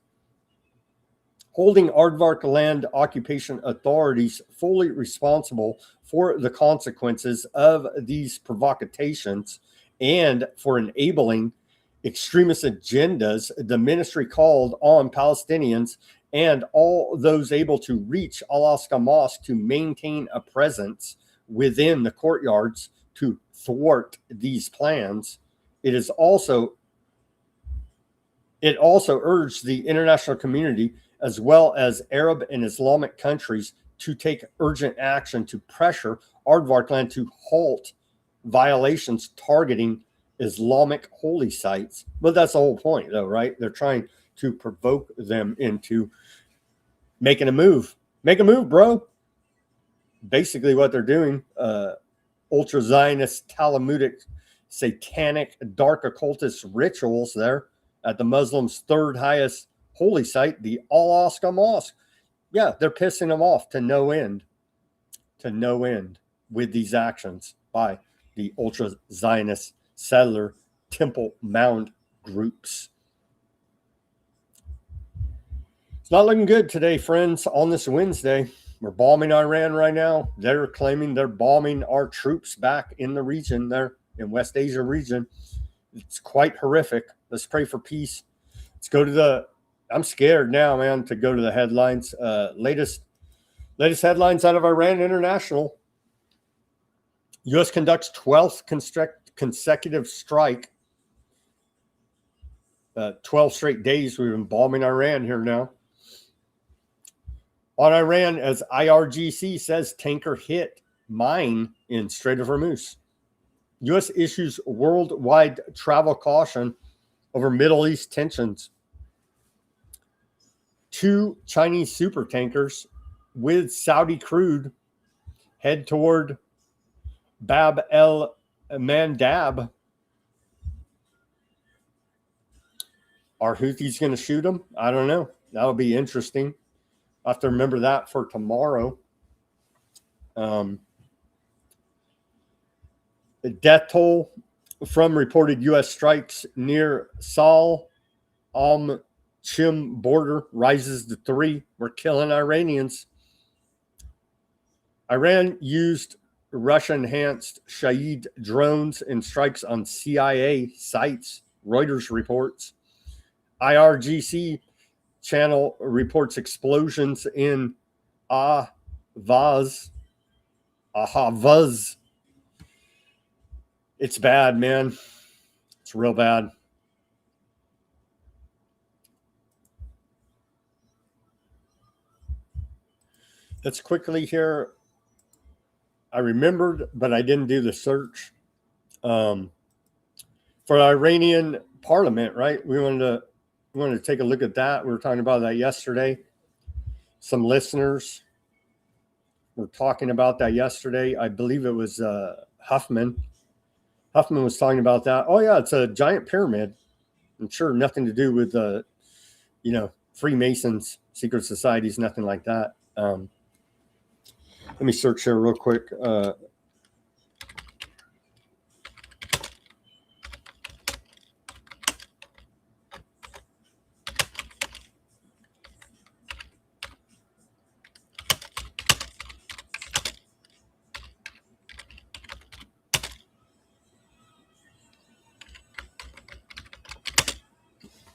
Speaker 2: Holding Aardvark land occupation authorities fully responsible for the consequences of these provocations and for enabling extremist agendas, the ministry called on Palestinians and all those able to reach Al-Aqsa Mosque to maintain a presence within the courtyards to thwart these plans. It also urged the international community as well as Arab and Islamic countries to take urgent action to pressure Aardvark Land to halt violations targeting Islamic holy sites. But that's the whole point, though, right? They're trying to provoke them into making a move. Make a move, bro. Basically what they're doing, ultra-Zionist, Talmudic, satanic, dark occultist rituals there at the Muslims' third highest holy site, the Al-Aqsa Mosque. Yeah, they're pissing them off to no end with these actions by the ultra Zionist settler Temple Mount groups. It's not looking good today, friends, on this Wednesday. We're bombing Iran right now. They're claiming they're bombing our troops back in the region there, in West Asia region. It's quite horrific. Let's pray for peace. Let's go to the, I'm scared now, man, to go to the headlines. Latest headlines out of Iran International. U.S. conducts 12th consecutive strike. 12 straight days we've been bombing Iran here now. On Iran, as IRGC says, tanker hit mine in Strait of Hormuz. U.S. issues worldwide travel caution over Middle East tensions. 2 Chinese super tankers with Saudi crude head toward Bab el Mandab. Are Houthis going to shoot them? I don't know. That'll be interesting. I have to remember that for tomorrow. The death toll from reported U.S. strikes near Sal Chim border rises to 3. We're killing Iranians. Iran used Russia-enhanced Shahid drones in strikes on CIA sites, Reuters reports. IRGC channel reports explosions in Ahavaz. It's bad, man. It's real bad. Let's quickly here. I remembered, but I didn't do the search. For Iranian parliament, right? We wanted to take a look at that. We were talking about that yesterday. Some listeners were talking about that yesterday. I believe it was Huffman. Huffman was talking about that. Oh yeah, it's a giant pyramid. I'm sure nothing to do with Freemasons, secret societies, nothing like that. Let me search here real quick.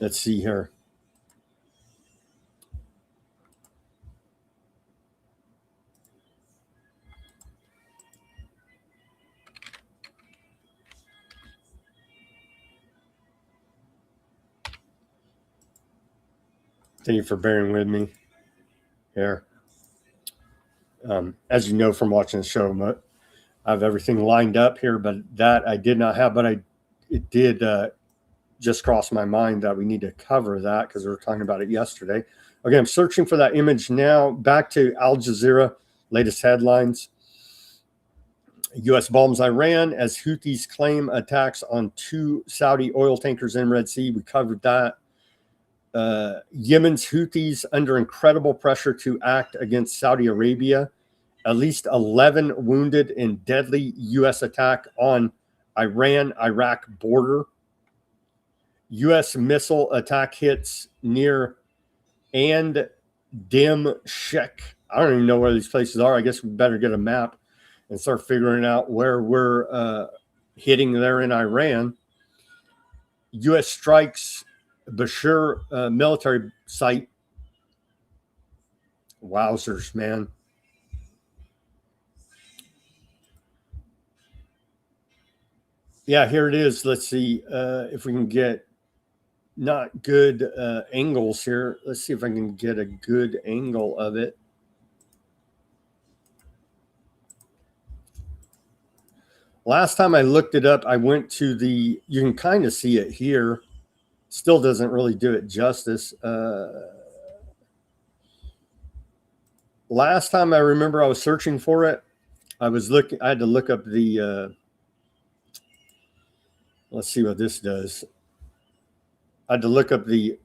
Speaker 2: Let's see here. Thank you for bearing with me here. As you know from watching the show, I have everything lined up here, but that I did not have. But it did just cross my mind that we need to cover that because we were talking about it yesterday. Okay, I'm searching for that image now. Back to Al Jazeera, latest headlines. U.S. bombs Iran as Houthis claim attacks on 2 Saudi oil tankers in Red Sea. We covered that. Yemen's Houthis under incredible pressure to act against Saudi Arabia. At least 11 wounded in deadly U.S. attack on Iran-Iraq border. U.S. missile attack hits near and Dimshek. I don't even know where these places are. I guess we better get a map and start figuring out where we're hitting there in Iran. U.S. strikes Bashir military site. Wowzers, man. Yeah, here it is. Let's see if we can get not good angles here. Let's see if I can get a good angle of it. Last time I looked it up, I went to the, you can kind of see it here. Still doesn't really do it justice. Last time I remember I was searching for it, I had to look up the, let's see what this does. I had to look up the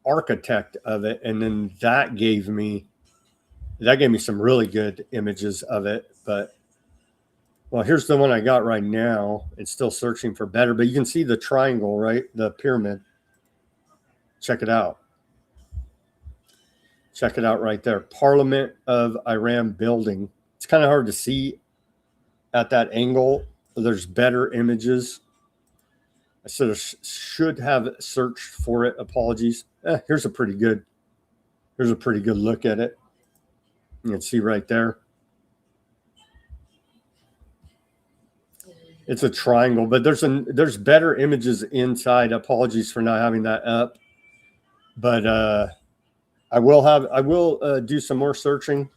Speaker 2: architect of it, and then that gave me That gave me some really good images of it. But, well, here's the one I got right now. It's still searching for better. But you can see the triangle, right? The pyramid. Check it out. Check it out right there. Parliament of Iran building. It's kind of hard to see at that angle. There's better images. I should have searched for it. Apologies. Here's a pretty good look at it. You can see right there. It's a triangle, but there's better images inside. Apologies for not having that up. But I will do some more searching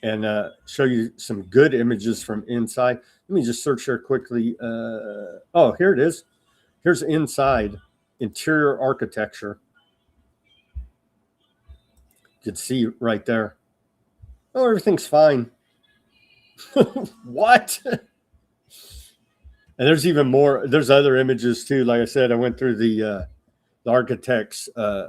Speaker 2: and show you some good images from inside. Let me just search here quickly. Oh, here it is. Here's inside, interior architecture. You can see right there. Oh, everything's fine. What? And there's even more. There's other images too. Like I said, I went through the architects. I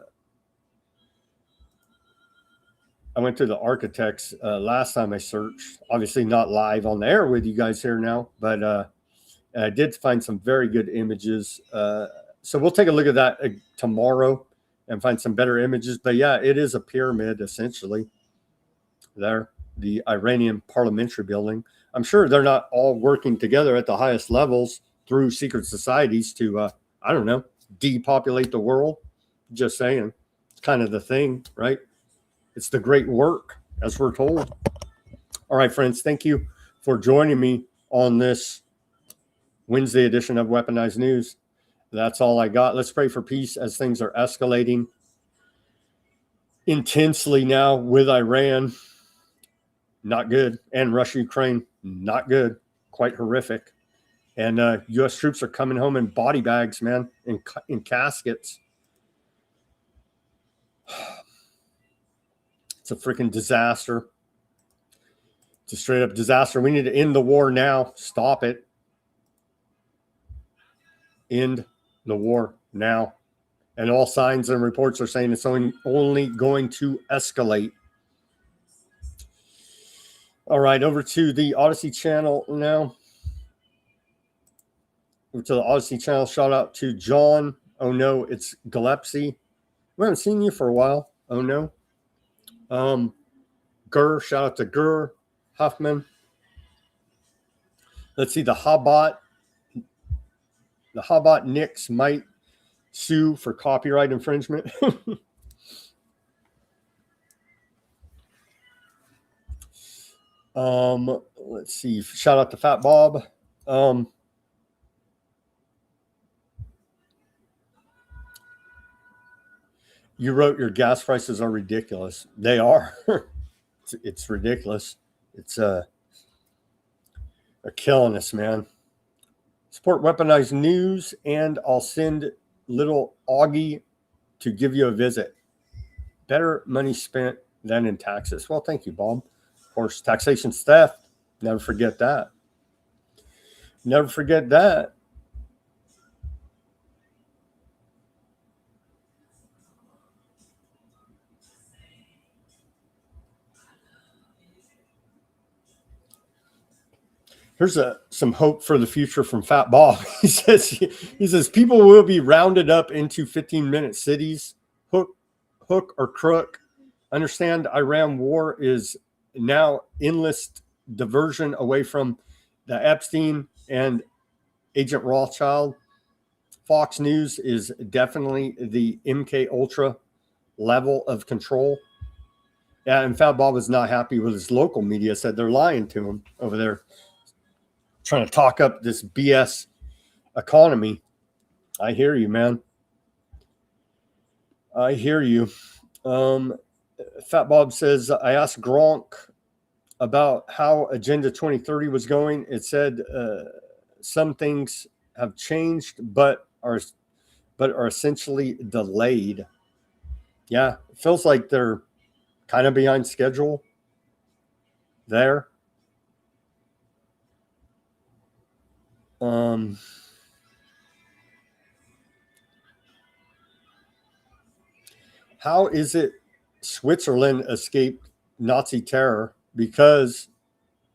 Speaker 2: went through the architects last time I searched. Obviously not live on the air with you guys here now, but I did find some very good images. So we'll take a look at that tomorrow and find some better images. But yeah, it is a pyramid essentially. There, the Iranian parliamentary building. I'm sure they're not all working together at the highest levels through secret societies to, I don't know, depopulate the world. Just saying. It's kind of the thing, right? It's the great work, as we're told. All right, friends, thank you for joining me on this Wednesday edition of Weaponized News. That's all I got. Let's pray for peace as things are escalating intensely now with Iran. Not good. And Russia, Ukraine, not good. Quite horrific. And U.S. troops are coming home in body bags, man, in caskets. It's a freaking disaster. It's a straight up disaster. We need to end the war now. Stop it. End the war now. And all signs and reports are saying it's only going to escalate. All right, over to the Odysee channel now. Over to the Odysee channel. Shout out to John. Oh no, it's Gillespie. We haven't seen you for a while. Oh no. Gurr, shout out to Gurr Huffman. Let's see, the Habot Knicks might sue for copyright infringement. Let's see, shout out to Fat Bob. You wrote your gas prices are ridiculous. They are. It's ridiculous. It's they're killing us, man. Support Weaponized News, and I'll send little Augie to give you a visit. Better money spent than in taxes. Well, thank you, Bob. Of course, taxation's theft. Never forget that. Never forget that. Here's some hope for the future from Fat Bob. He says people will be rounded up into 15-minute cities, hook or crook. Understand Iran war is now endless diversion away from the Epstein and Agent Rothschild. Fox News is definitely the MK Ultra level of control. Yeah, and Fat Bob is not happy with his local media. Said they're lying to him over there, trying to talk up this BS economy. I hear you, man. I hear you. Fat Bob says, I asked Gronk about how Agenda 2030 was going. It said some things have changed, but are essentially delayed. Yeah, it feels like they're kind of behind schedule there. How is it Switzerland escaped Nazi terror because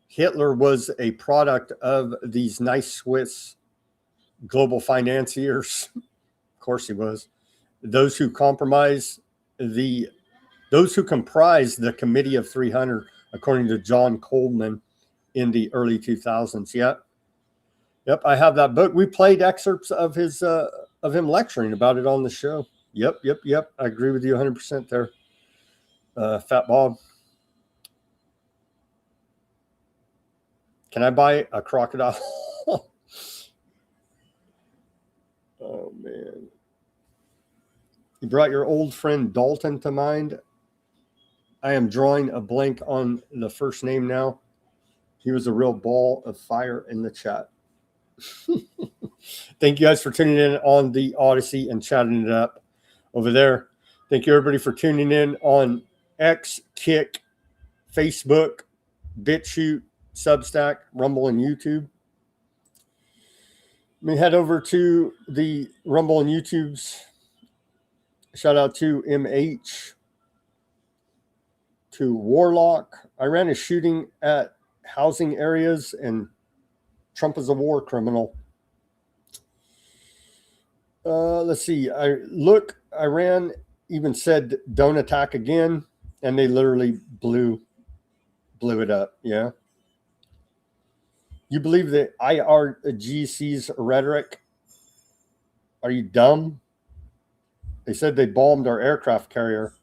Speaker 2: Hitler was a product of these nice Swiss global financiers. Of course he was. Those who comprise the Committee of 300, according to John Coleman in the early 2000s. Yep, I have that book. We played excerpts of his of him lecturing about it on the show. Yep. I agree with you 100% there, Fat Bob. Can I buy a crocodile? Oh, man. You brought your old friend Dalton to mind. I am drawing a blank on the first name now. He was a real ball of fire in the chat. Thank you guys for tuning in on the Odysee and chatting it up over there. Thank you, everybody, for tuning in on X, Kick, Facebook, Bitchute, Substack, Rumble, and YouTube. Let me head over to the Rumble and YouTubes. Shout out to MH, to Warlock. Iran is shooting at housing areas, and Trump is a war criminal. Let's see. Iran even said don't attack again, and they literally blew it up. Yeah. You believe the IRGC's rhetoric? Are you dumb? They said they bombed our aircraft carrier.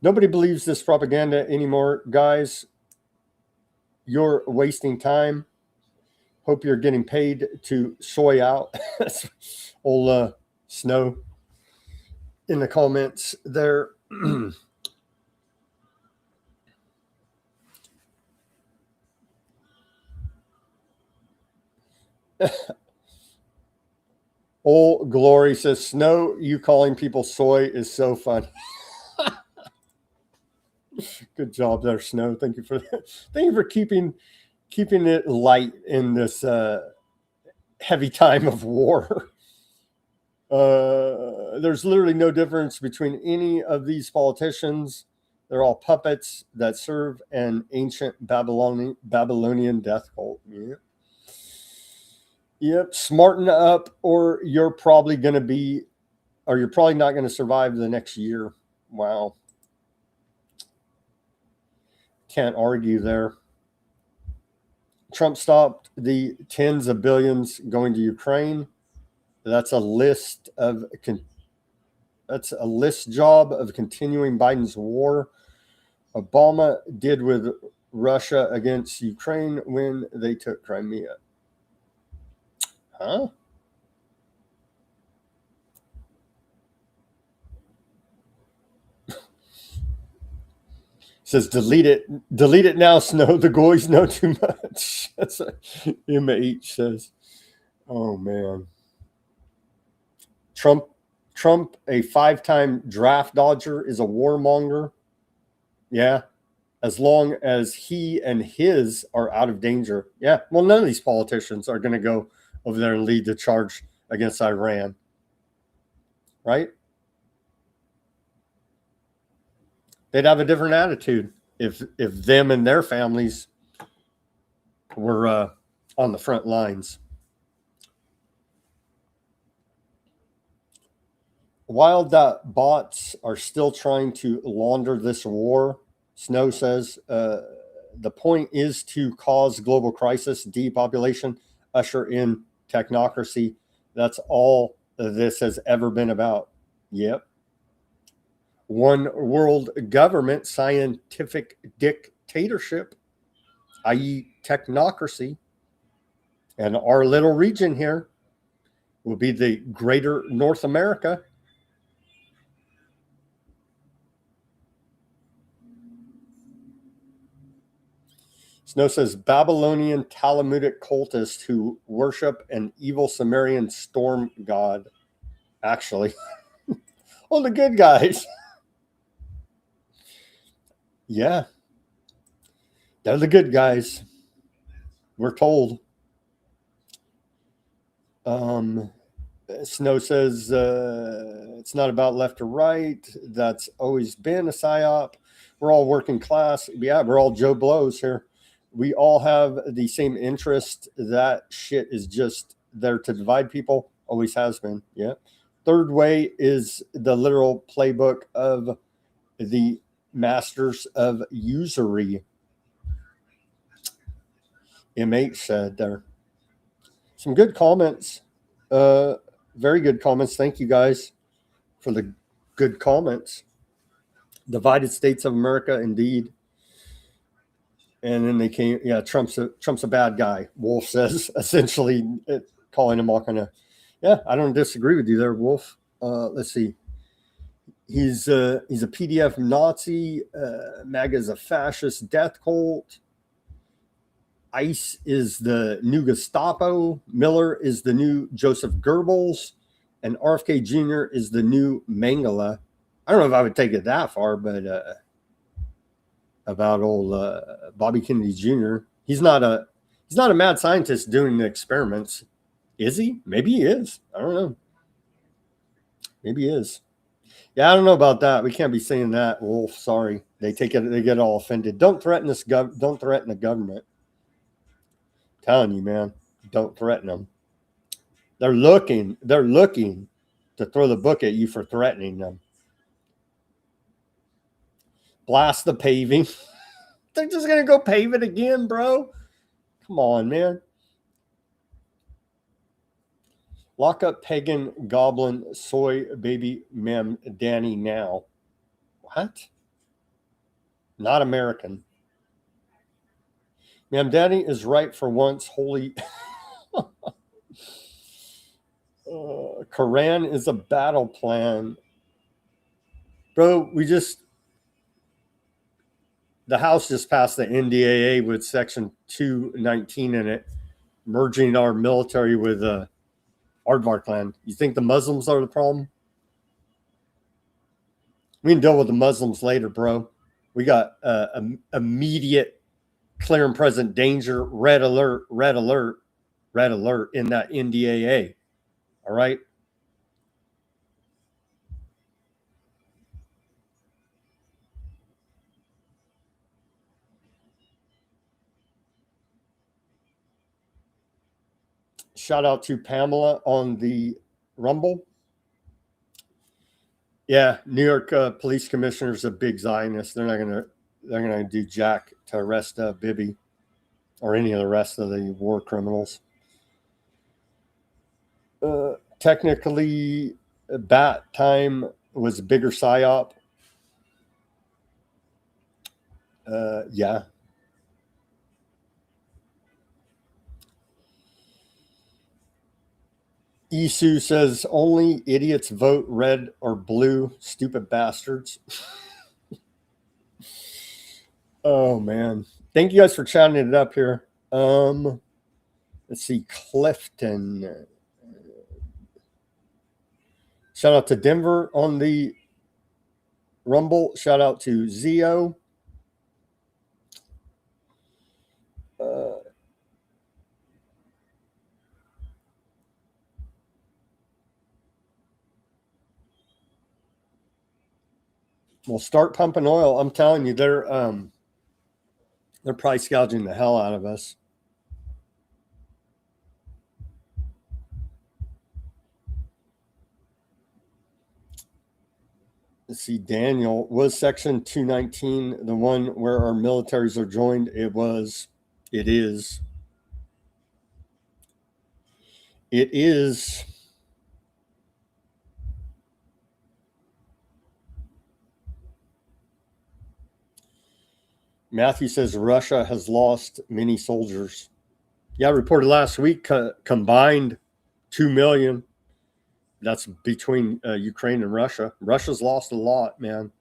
Speaker 2: Nobody believes this propaganda anymore, guys. You're wasting time. Hope you're getting paid to soy out. Old Snow in the comments there. Old Glory says, Snow, you calling people soy is so funny. Good job there, Snow. Thank you for that. Thank you for keeping it light in this heavy time of war. There's literally no difference between any of these politicians. They're all puppets that serve an ancient Babylonian death cult. Yep. Smarten up, or you're probably not going to survive the next year. Wow. Can't argue there. Trump stopped the tens of billions going to Ukraine. That's a list job of continuing Biden's war. Obama did with Russia against Ukraine when they took Crimea. Huh? Says delete it now, Snow. The goys know too much. That's what MH says. Oh man. Trump, a 5-time draft dodger, is a warmonger. Yeah. As long as he and his are out of danger. Yeah. Well, none of these politicians are going to go over there and lead the charge against Iran. Right? They'd have a different attitude if them and their families were on the front lines. While the bots are still trying to launder this war, Snow says, the point is to cause global crisis, depopulation, usher in technocracy. That's all this has ever been about. Yep. One world government, scientific dictatorship, i.e. technocracy. And our little region here will be the greater North America. Snow says Babylonian Talmudic cultists who worship an evil Sumerian storm god. Actually, oh, the good guys. Yeah, they're the good guys. We're told. Snow says it's not about left or right. That's always been a psyop. We're all working class. Yeah, we're all Joe Blows here. We all have the same interest. That shit is just there to divide people. Always has been. Yeah. Third way is the literal playbook of the masters of usury. MH said there. Some good comments. Very good comments. Thank you guys for the good comments. Divided States of America, indeed. And then they came, yeah, Trump's a bad guy. Wolf says, essentially calling him all kind of, yeah, I don't disagree with you there, Wolf. Let's see. He's a PDF Nazi. MAGA is a fascist death cult. ICE is the new Gestapo. Miller is the new Joseph Goebbels. And RFK Jr. is the new Mengele. I don't know if I would take it that far, but about old Bobby Kennedy Jr. He's not a mad scientist doing the experiments, is he? Maybe he is. I don't know. Maybe he is. Yeah, I don't know about that. We can't be saying that, Wolf. Sorry, they take it. They get all offended. Don't threaten this. Don't threaten the government. I'm telling you, man. Don't threaten them. They're looking to throw the book at you for threatening them. Blast the paving. They're just going to go pave it again, bro. Come on, man. Lock up pagan goblin soy baby mem Danny now. What? Not American. Mem Danny is right for once. Holy. Quran is a battle plan. Bro, the House just passed the NDAA with Section 219 in it, merging our military with Aardvark land. You think the Muslims are the problem? We can deal with the Muslims later, bro. We got immediate, clear and present danger, red alert in that NDAA. All right? Shout out to Pamela on the Rumble. Yeah, New York police commissioner's a big Zionist. They're not gonna do jack to arrest Bibi or any of the rest of the war criminals. Technically, Bat Time was a bigger psyop. Yeah. Isu says only idiots vote red or blue, stupid bastards. Oh man. Thank you guys for chatting it up here. Let's see, Clifton. Shout out to Denver on the Rumble. Shout out to Zio. We'll start pumping oil. I'm telling you, they're price gouging the hell out of us. Let's see, Daniel, was Section 219 the one where our militaries are joined? It was. It is. It is. Matthew says Russia has lost many soldiers. Yeah, I reported last week combined 2 million. That's between Ukraine and Russia. Russia's lost a lot, man.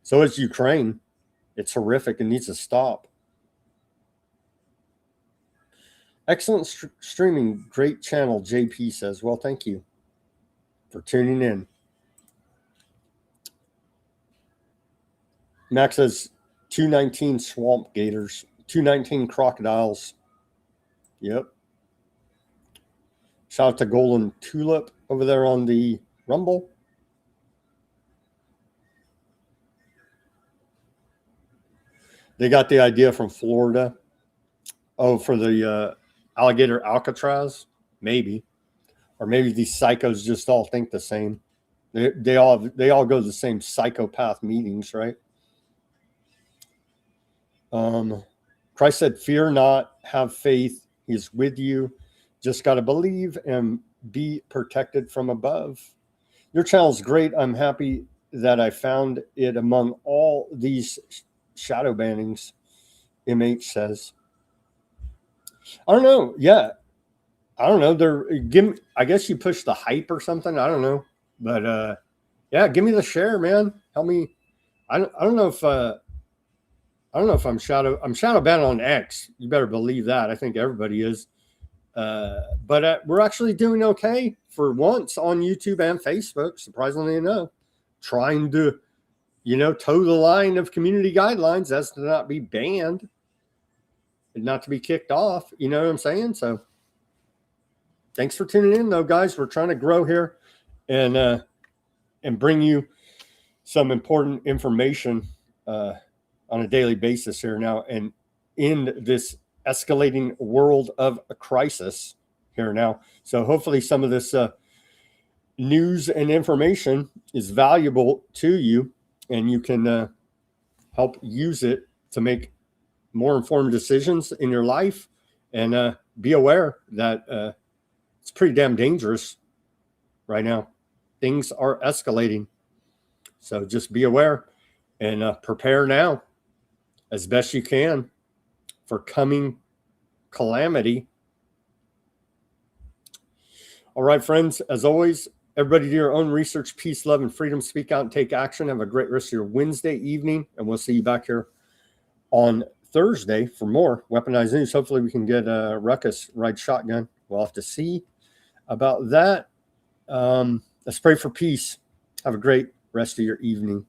Speaker 2: So is Ukraine. It's horrific. It needs to stop. Excellent streaming. Great channel, JP says. Well, thank you for tuning in. Max says 219 swamp gators, 219 crocodiles. Yep. Shout out to Golden Tulip over there on the Rumble. They got the idea from Florida. Oh, for the alligator Alcatraz, maybe, or maybe these psychos just all think the same. They all go to the same psychopath meetings, right? Christ said, "Fear not, have faith. He's with you. Just got to believe and be protected from above." Your channel's great. I'm happy that I found it among all these shadow bannings. MH says. I don't know. Yeah, I don't know. I guess you push the hype or something. I don't know, but yeah, give me the share, man. Help me. I don't know if I'm shadow banned on X. You better believe that. I think everybody is. But we're actually doing okay for once on YouTube and Facebook, surprisingly enough. Trying to, toe the line of community guidelines as to not be banned and not to be kicked off. You know what I'm saying? So thanks for tuning in, though, guys. We're trying to grow here and bring you some important information on a daily basis here now, and in this escalating world of a crisis here now. So hopefully some of this news and information is valuable to you, and you can help use it to make more informed decisions in your life, and be aware that it's pretty damn dangerous right now. Things are escalating. So just be aware and prepare now as best you can for coming calamity. All right, friends, as always, everybody do your own research, peace, love, and freedom. Speak out and take action. Have a great rest of your Wednesday evening, and we'll see you back here on Thursday for more Weaponized News. Hopefully we can get a Ruckus ride shotgun. We'll have to see about that. Let's pray for peace. Have a great rest of your evening.